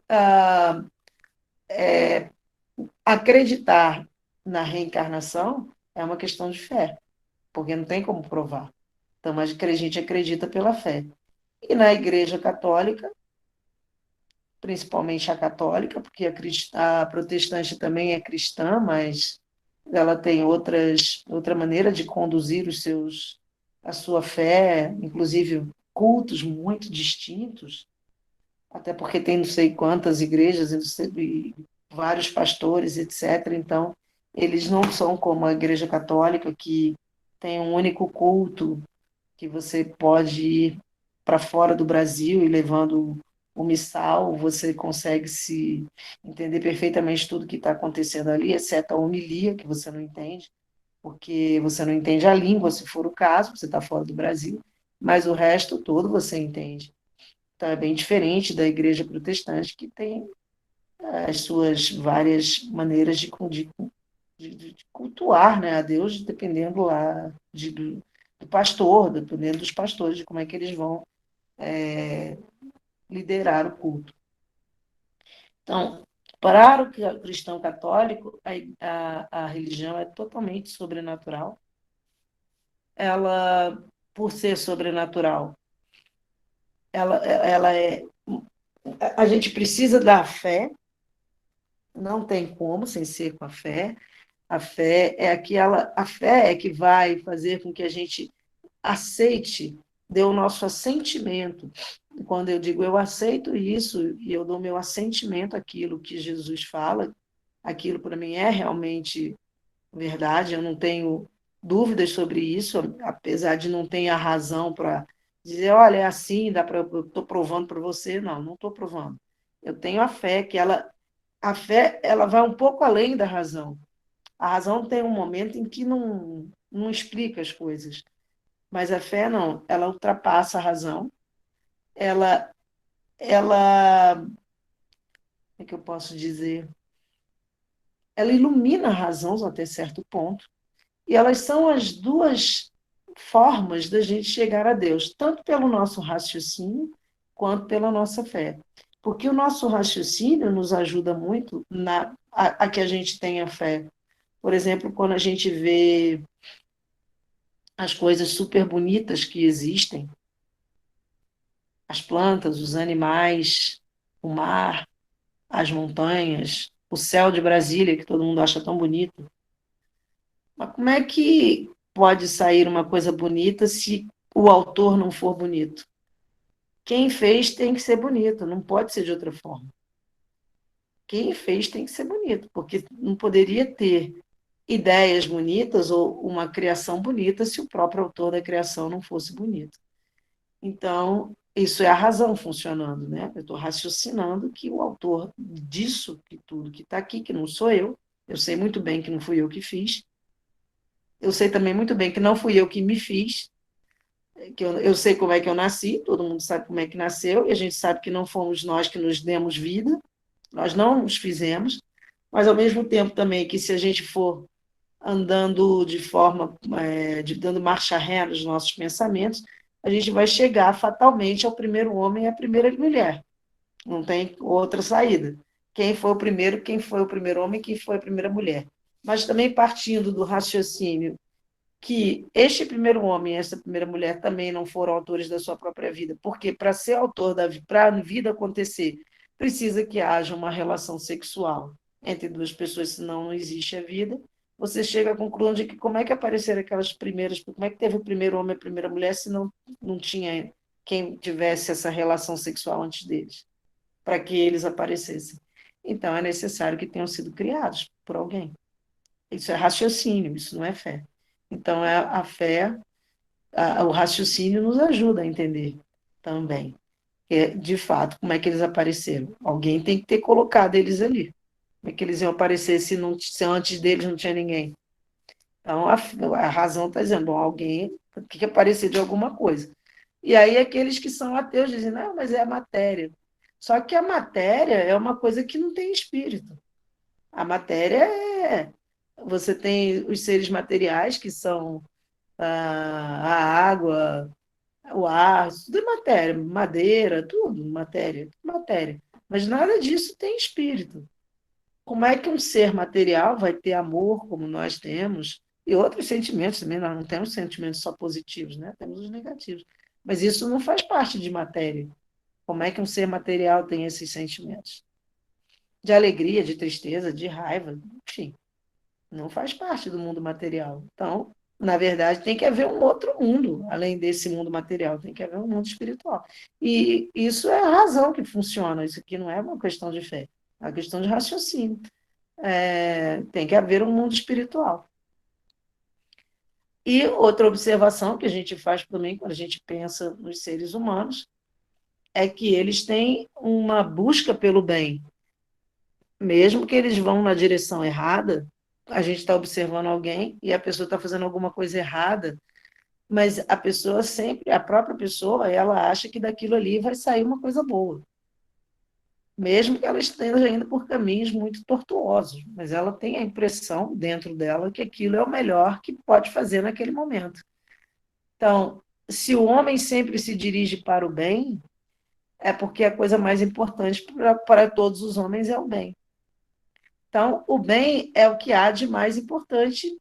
acreditar na reencarnação é uma questão de fé, porque não tem como provar. Então, mas a gente acredita pela fé. E na Igreja Católica, principalmente a católica, porque a protestante também é cristã, mas ela tem outra maneira de conduzir a sua fé, inclusive cultos muito distintos, até porque tem não sei quantas igrejas e vários pastores, etc. Então, eles não são como a Igreja Católica, que tem um único culto, que você pode ir para fora do Brasil e levando o missal, você consegue se entender perfeitamente tudo que está acontecendo ali, exceto a homilia, que você não entende, porque você não entende a língua, se for o caso, você está fora do Brasil, mas o resto todo você entende. Então, é bem diferente da igreja protestante, que tem as suas várias maneiras de cultuar, né, a Deus, dependendo lá do pastor, dependendo dos pastores, de como é que eles vão liderar o culto. Então, para o cristão católico, a religião é totalmente sobrenatural. Ela, por ser sobrenatural, ela é. A gente precisa da fé, não tem como sem ser com a fé. A fé é que vai fazer com que a gente aceite, dê o nosso assentimento. Quando eu digo eu aceito isso e eu dou meu assentimento àquilo que Jesus fala, aquilo para mim é realmente verdade, eu não tenho dúvidas sobre isso, apesar de não ter a razão para dizer, olha, é assim, dá para eu estou provando para você, não estou provando. Eu tenho a fé a fé, ela vai um pouco além da razão. A razão tem um momento em que não explica as coisas, mas a fé não, ela ultrapassa a razão, ela, como é que eu posso dizer? Ela ilumina a razão até certo ponto, e elas são as duas formas da gente chegar a Deus, tanto pelo nosso raciocínio quanto pela nossa fé. Porque o nosso raciocínio nos ajuda muito a que a gente tenha fé. Por exemplo, quando a gente vê as coisas super bonitas que existem, as plantas, os animais, o mar, as montanhas, o céu de Brasília, que todo mundo acha tão bonito. Mas como é que pode sair uma coisa bonita se o autor não for bonito? Quem fez tem que ser bonito, não pode ser de outra forma. Quem fez tem que ser bonito, porque não poderia ter ideias bonitas ou uma criação bonita se o próprio autor da criação não fosse bonito. Então, isso é a razão funcionando, né? Eu estou raciocinando que o autor disso, que tudo que está aqui, que não sou eu sei muito bem que não fui eu que fiz, eu sei também muito bem que não fui eu que me fiz, que eu sei como é que eu nasci, todo mundo sabe como é que nasceu, e a gente sabe que não fomos nós que nos demos vida, nós não nos fizemos, mas ao mesmo tempo também que se a gente for andando de forma, dando marcha ré nos nossos pensamentos, a gente vai chegar fatalmente ao primeiro homem e à primeira mulher. Não tem outra saída. Quem foi o primeiro homem, quem foi a primeira mulher. Mas também partindo do raciocínio que este primeiro homem e essa primeira mulher também não foram autores da sua própria vida, porque para ser autor para a vida acontecer, precisa que haja uma relação sexual entre duas pessoas, senão não existe a vida. Você chega à conclusão de que como é que apareceram aquelas primeiras, como é que teve o primeiro homem e a primeira mulher se não tinha quem tivesse essa relação sexual antes deles, para que eles aparecessem. Então é necessário que tenham sido criados por alguém. Isso é raciocínio, isso não é fé. Então, a fé, o raciocínio nos ajuda a entender também. De fato, como é que eles apareceram? Alguém tem que ter colocado eles ali. Como é que eles iam aparecer se antes deles não tinha ninguém? Então, a razão está dizendo, bom, alguém tem que aparecer de alguma coisa. E aí, aqueles que são ateus dizem, não, mas é a matéria. Só que a matéria é uma coisa que não tem espírito. A matéria é. Você tem os seres materiais, que são a água, o ar, tudo é matéria, madeira, tudo matéria, tudo matéria. Mas nada disso tem espírito. Como é que um ser material vai ter amor como nós temos? E outros sentimentos também, nós não temos sentimentos só positivos, né? Temos os negativos. Mas isso não faz parte de matéria. Como é que um ser material tem esses sentimentos? De alegria, de tristeza, de raiva, enfim, não faz parte do mundo material. Então, na verdade, tem que haver um outro mundo, além desse mundo material, tem que haver um mundo espiritual. E isso é a razão que funciona, isso aqui não é uma questão de fé, é uma questão de raciocínio. Tem que haver um mundo espiritual. E outra observação que a gente faz também quando a gente pensa nos seres humanos é que eles têm uma busca pelo bem. Mesmo que eles vão na direção errada, a gente está observando alguém e a pessoa está fazendo alguma coisa errada, mas a pessoa sempre, a própria pessoa, ela acha que daquilo ali vai sair uma coisa boa. Mesmo que ela esteja indo por caminhos muito tortuosos, mas ela tem a impressão dentro dela que aquilo é o melhor que pode fazer naquele momento. Então, se o homem sempre se dirige para o bem, é porque a coisa mais importante para todos os homens é o bem. Então, o bem é o que há de mais importante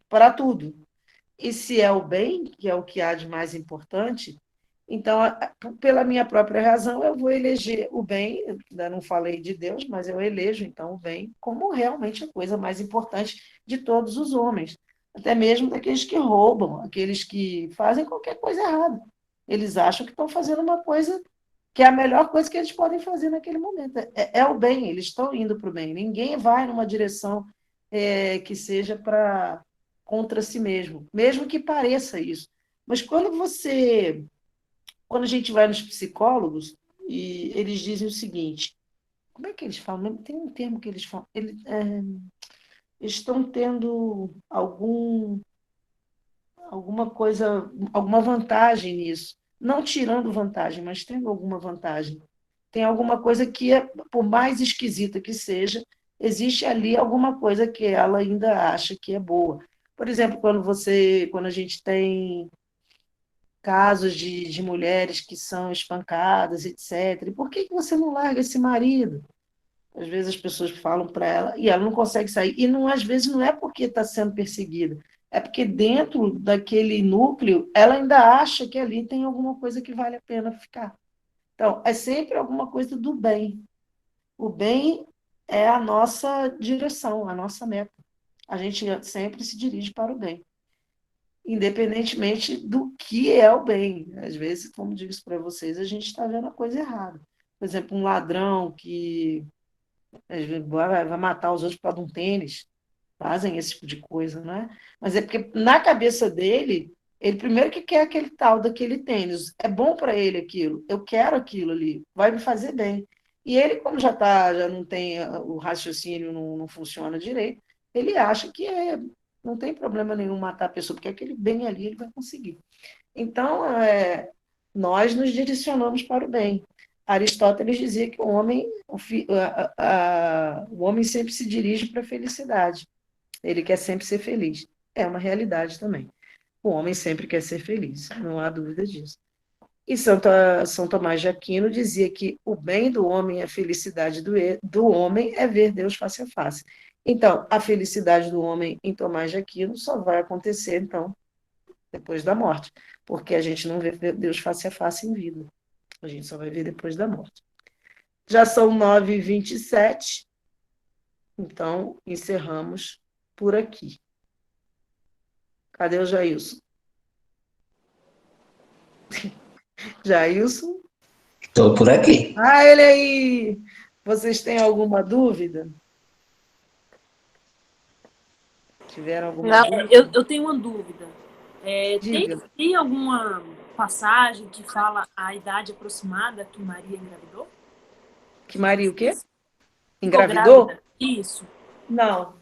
para tudo. E se é o bem, que é o que há de mais importante, então, pela minha própria razão, eu vou eleger o bem, ainda não falei de Deus, mas eu elejo, então, o bem como realmente a coisa mais importante de todos os homens, até mesmo daqueles que roubam, aqueles que fazem qualquer coisa errada. Eles acham que estão fazendo uma coisa que é a melhor coisa que eles podem fazer naquele momento. É o bem, eles estão indo para o bem. Ninguém vai numa direção que seja para contra si mesmo, mesmo que pareça isso. Mas quando a gente vai nos psicólogos, e eles dizem o seguinte, como é que eles falam? Tem um termo que eles falam, eles estão tendo alguma coisa, alguma vantagem nisso. Não tirando vantagem, mas tendo alguma vantagem. Tem alguma coisa que, por mais esquisita que seja, existe ali alguma coisa que ela ainda acha que é boa. Por exemplo, quando a gente tem casos de mulheres que são espancadas, etc. E por que você não larga esse marido? Às vezes as pessoas falam para ela e ela não consegue sair. E não, às vezes não é porque está sendo perseguida, é porque dentro daquele núcleo ela ainda acha que ali tem alguma coisa que vale a pena ficar. Então, é sempre alguma coisa do bem. O bem é a nossa direção, a nossa meta. A gente sempre se dirige para o bem, independentemente do que é o bem. Às vezes, como digo isso para vocês, a gente está vendo a coisa errada. Por exemplo, um ladrão que às vezes, vai matar os outros por causa de um tênis, fazem esse tipo de coisa, né? Mas é porque na cabeça dele, ele primeiro que quer aquele tal daquele tênis, é bom para ele aquilo, eu quero aquilo ali, vai me fazer bem. E ele, como já não tem, o raciocínio não funciona direito, ele acha que não tem problema nenhum matar a pessoa, porque aquele bem ali ele vai conseguir. Então, nós nos direcionamos para o bem. Aristóteles dizia que o homem sempre se dirige para a felicidade. Ele quer sempre ser feliz. É uma realidade também. O homem sempre quer ser feliz, não há dúvida disso. E São Tomás de Aquino dizia que o bem do homem e a felicidade do homem é ver Deus face a face. Então, a felicidade do homem em Tomás de Aquino só vai acontecer, então, depois da morte, porque a gente não vê Deus face a face em vida. A gente só vai ver depois da morte. Já são 9h27, então encerramos por aqui. Cadê o Jailson? Jailson? Estou por aqui. Ah, ele aí! Vocês têm alguma dúvida? Tiveram alguma dúvida? Eu tenho uma dúvida. Tem alguma passagem que fala a idade aproximada que Maria engravidou? Que Maria o quê? Ficou Engravidou? grávida? Isso. Não.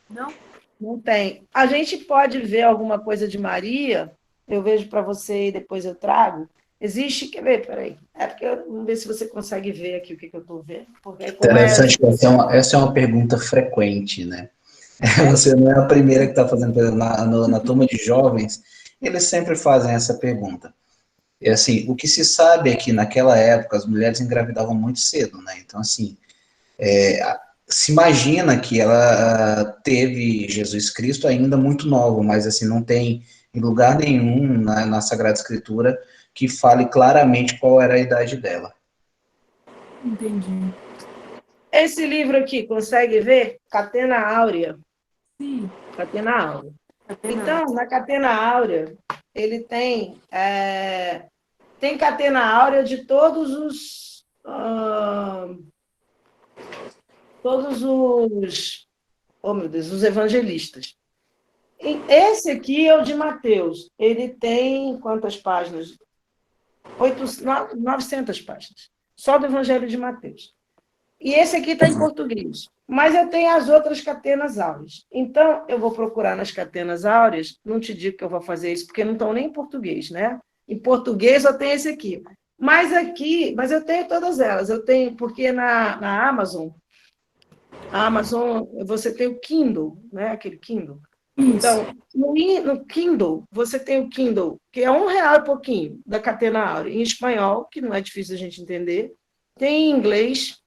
Não? Não tem. A gente pode ver alguma coisa de Maria, eu vejo para você e depois eu trago. Existe, quer ver? Peraí. É porque vamos ver se você consegue ver aqui o que eu estou vendo. Porque como Interessante, essa é uma pergunta frequente, né? Você não é a primeira que está fazendo na turma de jovens, eles sempre fazem essa pergunta. E assim, o que se sabe é que naquela época as mulheres engravidavam muito cedo, né? Então, assim, se imagina que ela teve Jesus Cristo ainda muito novo, mas assim, não tem em lugar nenhum na Sagrada Escritura que fale claramente qual era a idade dela. Entendi. Esse livro aqui, consegue ver? Catena Áurea. Sim. Catena Áurea. Então, na Catena Áurea, ele tem Catena Áurea de todos os oh meu Deus, os evangelistas. Esse aqui é o de Mateus. Ele tem quantas páginas? 900 páginas, só do Evangelho de Mateus. E esse aqui está em português. Mas eu tenho as outras catenas áureas. Então, eu vou procurar nas catenas áureas, não te digo que eu vou fazer isso, porque não estão nem em português, né? Em português só tem esse aqui. Mas eu tenho todas elas. Eu tenho, porque na Amazon, a Amazon, você tem o Kindle, né? Aquele Kindle. Então, no Kindle, você tem o Kindle, que é R$ 1 e pouquinho, da Catena Áurea, em espanhol, que não é difícil a gente entender. Tem em inglês,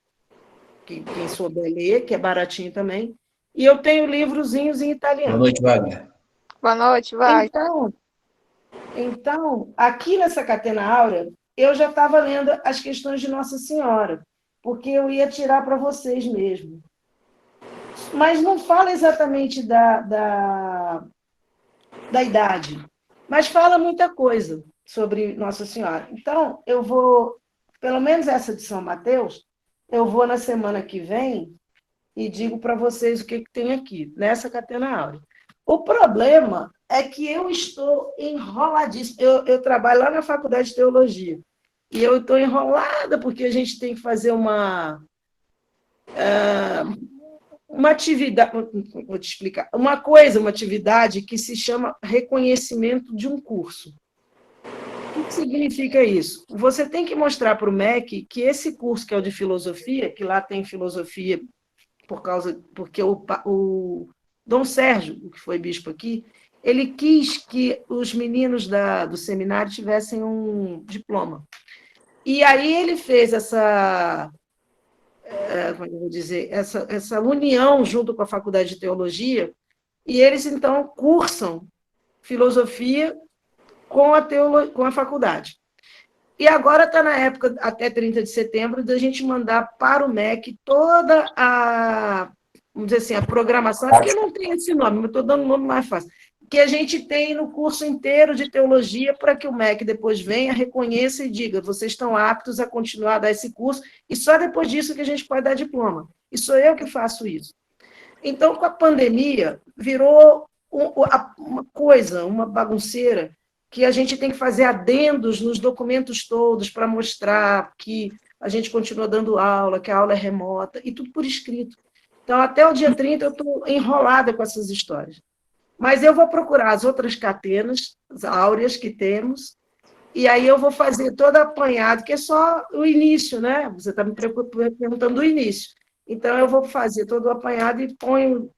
que quem souber ler, que é baratinho também. E eu tenho livrozinhos em italiano. Boa noite, Wagner. Boa noite, Wagner. Então, aqui nessa Catena Áurea, eu já estava lendo as questões de Nossa Senhora, porque eu ia tirar para vocês mesmo. Mas não fala exatamente da idade, mas fala muita coisa sobre Nossa Senhora. Então, eu vou, pelo menos essa de São Mateus, eu vou na semana que vem e digo para vocês o que tem aqui, nessa Catena Áurea. O problema é que eu estou enroladíssima. Eu trabalho lá na Faculdade de Teologia, e eu estou enrolada porque a gente tem que fazer uma atividade, vou te explicar, uma atividade que se chama reconhecimento de um curso. O que significa isso? Você tem que mostrar para o MEC que esse curso, que é o de filosofia, que lá tem filosofia, porque o Dom Sérgio, que foi bispo aqui, ele quis que os meninos do seminário tivessem um diploma. E aí ele fez como é que eu vou dizer, essa união junto com a Faculdade de Teologia, e eles, então, cursam filosofia com a faculdade. E agora está na época, até 30 de setembro, da gente mandar para o MEC toda vamos dizer assim, a programação, porque não tem esse nome, mas estou dando um nome mais fácil, que a gente tem no curso inteiro de teologia, para que o MEC depois venha, reconheça e diga: vocês estão aptos a continuar a dar esse curso, e só depois disso que a gente pode dar diploma. E sou eu que faço isso. Então, com a pandemia, virou uma coisa, uma bagunceira, que a gente tem que fazer adendos nos documentos todos para mostrar que a gente continua dando aula, que a aula é remota, e tudo por escrito. Então, até o dia 30, eu estou enrolada com essas histórias. Mas eu vou procurar as outras catenas, as áureas que temos, e aí eu vou fazer todo apanhado, que é só o início, né? Você está me perguntando do início. Então, eu vou fazer todo o apanhado e ponho...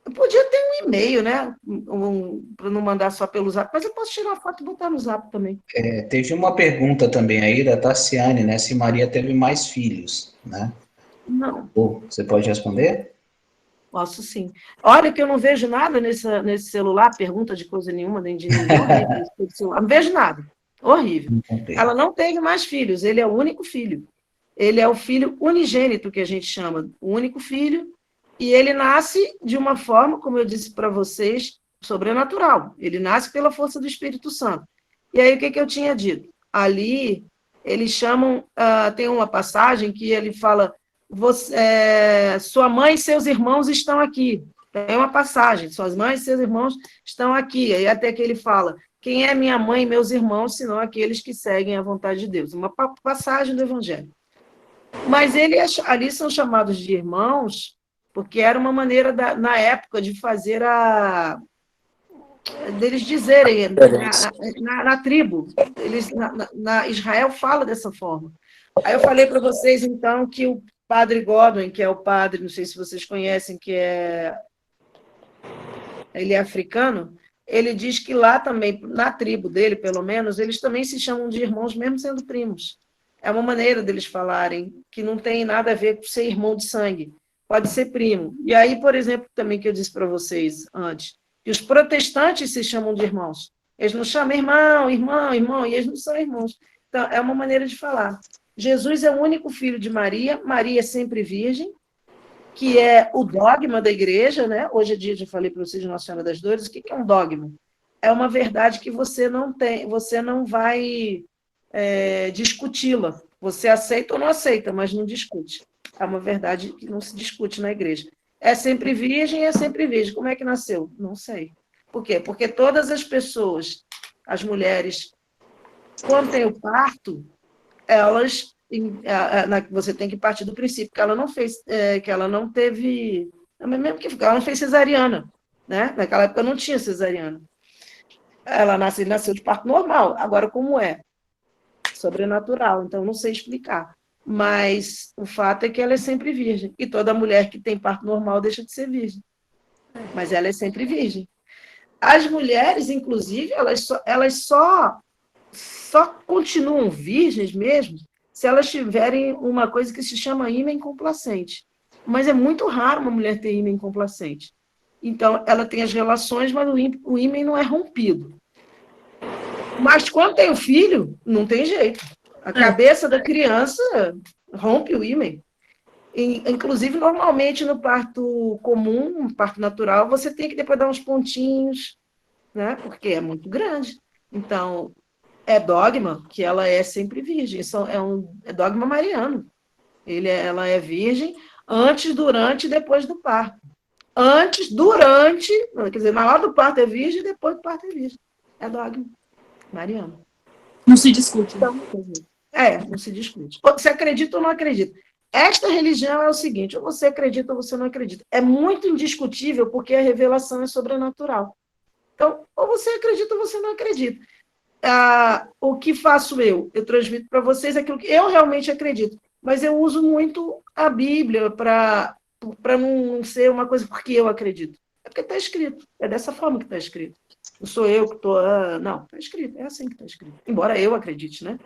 Eu podia ter um e-mail, né? Para não mandar só pelo Zap, mas eu posso tirar uma foto e botar no Zap também. Teve uma pergunta também aí da Tassiane, né? Se Maria teve mais filhos, né? Não. Você pode responder? Posso sim. Olha que eu não vejo nada nesse celular, pergunta de coisa nenhuma, nem de ninguém, não vejo nada. Horrível. Ela não teve mais filhos, ele é o único filho. Ele é o filho unigênito, que a gente chama, o único filho, e ele nasce de uma forma, como eu disse para vocês, sobrenatural. Ele nasce pela força do Espírito Santo. E aí, o que eu tinha dito? Ali, eles chamam, tem uma passagem que ele fala: sua mãe e seus irmãos estão aqui. Tem uma passagem: suas mães e seus irmãos estão aqui. Aí até que ele fala: quem é minha mãe e meus irmãos, senão aqueles que seguem a vontade de Deus. Uma passagem do Evangelho. Mas ali são chamados de irmãos, porque era uma maneira, na época, de fazer deles dizerem, na tribo, Israel fala dessa forma. Aí eu falei para vocês, então, que o padre Godwin, que é o padre, não sei se vocês conhecem, ele é africano, ele diz que lá também, na tribo dele, pelo menos, eles também se chamam de irmãos, mesmo sendo primos. É uma maneira deles falarem que não tem nada a ver com ser irmão de sangue. Pode ser primo. E aí, por exemplo, também que eu disse para vocês antes, que os protestantes se chamam de irmãos. Eles não chamam irmão, irmão, irmão, e eles não são irmãos. Então, é uma maneira de falar. Jesus é o único filho de Maria, Maria é sempre virgem, que é o dogma da igreja, né? Hoje em dia, já falei para vocês de Nossa Senhora das Dores, o que é um dogma? É uma verdade que você não vai discuti-la. Você aceita ou não aceita, mas não discute. É uma verdade que não se discute na igreja. É sempre virgem, é sempre virgem. Como é que nasceu? Não sei. Por quê? Porque todas as pessoas, as mulheres Quando tem o parto, elas, você tem que partir do princípio que ela não fez, que ela não teve, mesmo que ela não fez cesariana, né? Naquela época não tinha cesariana. Ela nasceu de parto normal. Agora, como é? Sobrenatural, então não sei explicar. Mas o fato é que ela é sempre virgem. E toda mulher que tem parto normal deixa de ser virgem. Mas ela é sempre virgem. As mulheres, inclusive, elas só continuam virgens mesmo se elas tiverem uma coisa que se chama ímen complacente. Mas é muito raro uma mulher ter ímen complacente. Então, ela tem as relações, mas o ímen não é rompido. Mas quando tem o filho, não tem jeito. A cabeça da criança rompe o ímen. Inclusive, normalmente, no parto comum, no parto natural, você tem que depois dar uns pontinhos, né? Porque é muito grande. Então, é dogma que ela é sempre virgem. Isso é dogma mariano. Ela é virgem antes, durante e depois do parto. Antes, durante, quer dizer, na hora do parto é virgem, depois do parto é virgem. É dogma mariano. Não se discute. Então, não se discute. Você acredita ou não acredita? Esta religião é o seguinte, ou você acredita ou você não acredita. É muito indiscutível porque a revelação é sobrenatural. Então, ou você acredita ou você não acredita. O que faço eu? Eu transmito para vocês aquilo que eu realmente acredito. Mas eu uso muito a Bíblia para não ser uma coisa porque eu acredito. É porque está escrito. É dessa forma que está escrito. Não sou eu que estou... não, está escrito. É assim que está escrito. Embora eu acredite, né?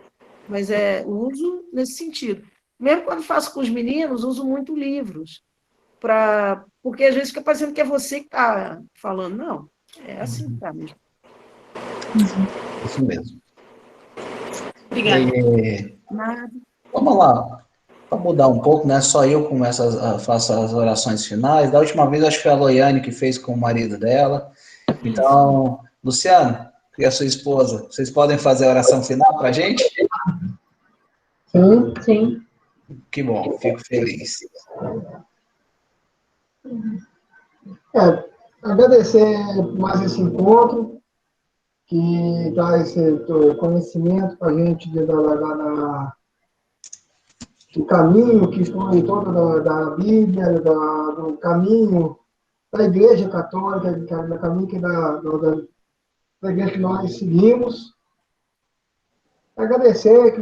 Mas uso nesse sentido. Mesmo quando faço com os meninos, uso muito livros. Porque às vezes fica parecendo que é você que está falando. Não, é assim que está mesmo. Isso mesmo. Obrigada. Nada. Vamos lá. Para mudar um pouco, né? Só eu faço as orações finais. Da última vez, acho que foi a Loiane que fez com o marido dela. Então, Luciano e a sua esposa, vocês podem fazer a oração final para a gente? Sim, sim. Que bom, fico feliz. Agradecer mais esse encontro, que traz esse conhecimento para a gente do caminho que foi todo da Bíblia, do caminho da Igreja Católica, do caminho da igreja que nós seguimos. Agradecer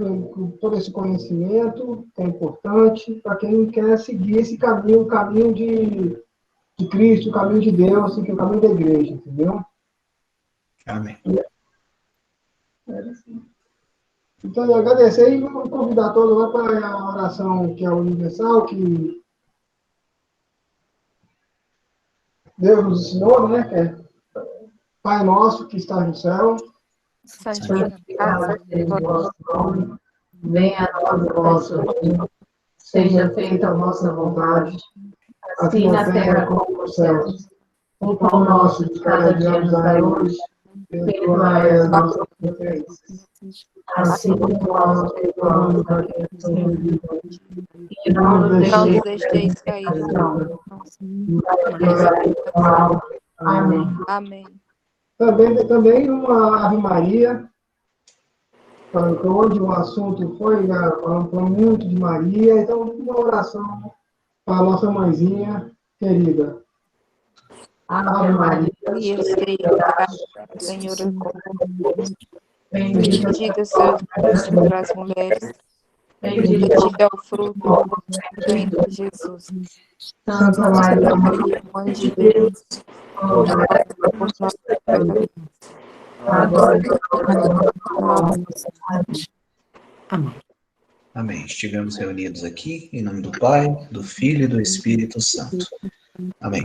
todo esse conhecimento, que é importante para quem quer seguir esse caminho, o caminho de Cristo, o caminho de Deus, que é o caminho da igreja, entendeu? Amém. Então, agradecer e convidar todos para a oração que é universal, que Deus nos ensinou, né? Que é Pai nosso que está no céu, santificado seja o vosso nome, venha a nós o vosso reino, seja feita a vossa vontade, assim na terra como nos céus. O pão nosso de cada dia nos dai hoje, perdoai as nossas ofensas, assim como nós perdoamos a quem nos tem ofendido. E não nos deixeis cair em mal. Amém. Amém. Também uma Ave Maria, onde o assunto foi falando muito de Maria, então uma oração para a nossa mãezinha querida. Ave Maria, cheia de graça, o Senhor é convosco. Bendita sois entre as mulheres, bendito é o fruto do vosso ventre, Jesus. Santa Maria, Mãe de Deus, rogai por nós pecadores, agora e na hora da nossa morte. Amém. Amém. Estivemos reunidos aqui em nome do Pai, do Filho e do Espírito Santo. Amém.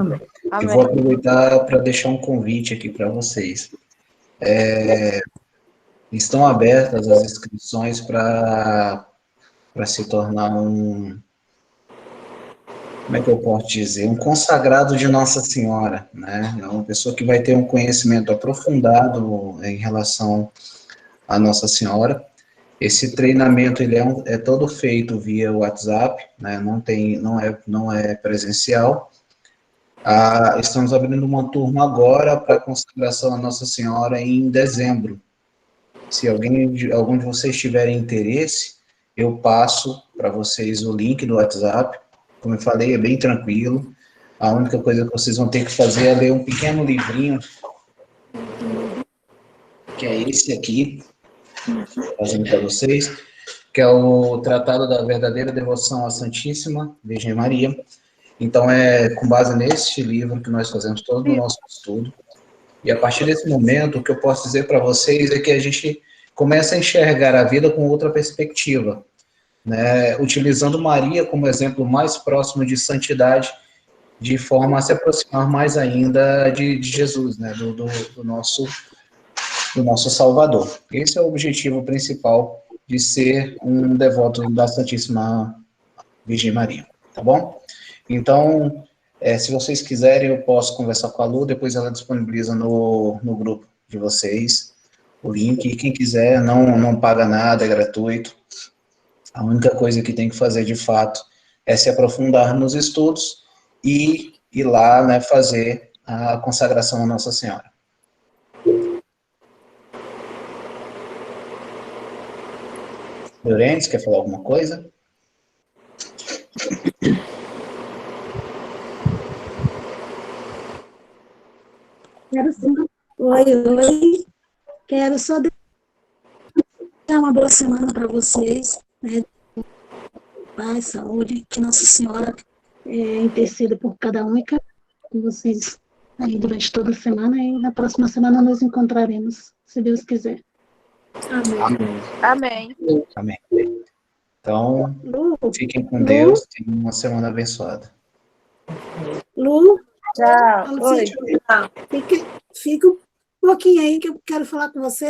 Eu vou aproveitar para deixar um convite aqui para vocês. Estão abertas as inscrições para se tornar como é que eu posso dizer? Um consagrado de Nossa Senhora, né? É uma pessoa que vai ter um conhecimento aprofundado em relação a Nossa Senhora. Esse treinamento ele é todo feito via WhatsApp, né? Não é presencial. Estamos abrindo uma turma agora para a consagração a Nossa Senhora em dezembro, Se algum de vocês tiverem interesse, eu passo para vocês o link do WhatsApp. Como eu falei, é bem tranquilo. A única coisa que vocês vão ter que fazer é ler um pequeno livrinho, que é esse aqui, fazendo para vocês, que é o Tratado da Verdadeira Devoção à Santíssima Virgem Maria. Então, é com base neste livro que nós fazemos todo o nosso estudo. E a partir desse momento, o que eu posso dizer para vocês é que a gente começa a enxergar a vida com outra perspectiva, né? Utilizando Maria como exemplo mais próximo de santidade, de forma a se aproximar mais ainda de Jesus, né? do nosso Salvador. Esse é o objetivo principal de ser um devoto da Santíssima Virgem Maria, tá bom? Então, se vocês quiserem, eu posso conversar com a Lu, depois ela disponibiliza no grupo de vocês o link, e quem quiser não paga nada, é gratuito. A única coisa que tem que fazer, de fato, é se aprofundar nos estudos e ir lá, né, fazer a consagração à Nossa Senhora. Llorentes, quer falar alguma coisa? Quero sim. Oi. Quero só dar uma boa semana para vocês, né? Paz, saúde, que Nossa Senhora interceda por cada um e cada um de vocês aí durante toda a semana, e na próxima semana nos encontraremos, se Deus quiser. Amém. Amém. Então, Lu, fiquem com Deus, tenham uma semana abençoada. Lu, Tchau. Oi. fica um pouquinho aí que eu quero falar com você.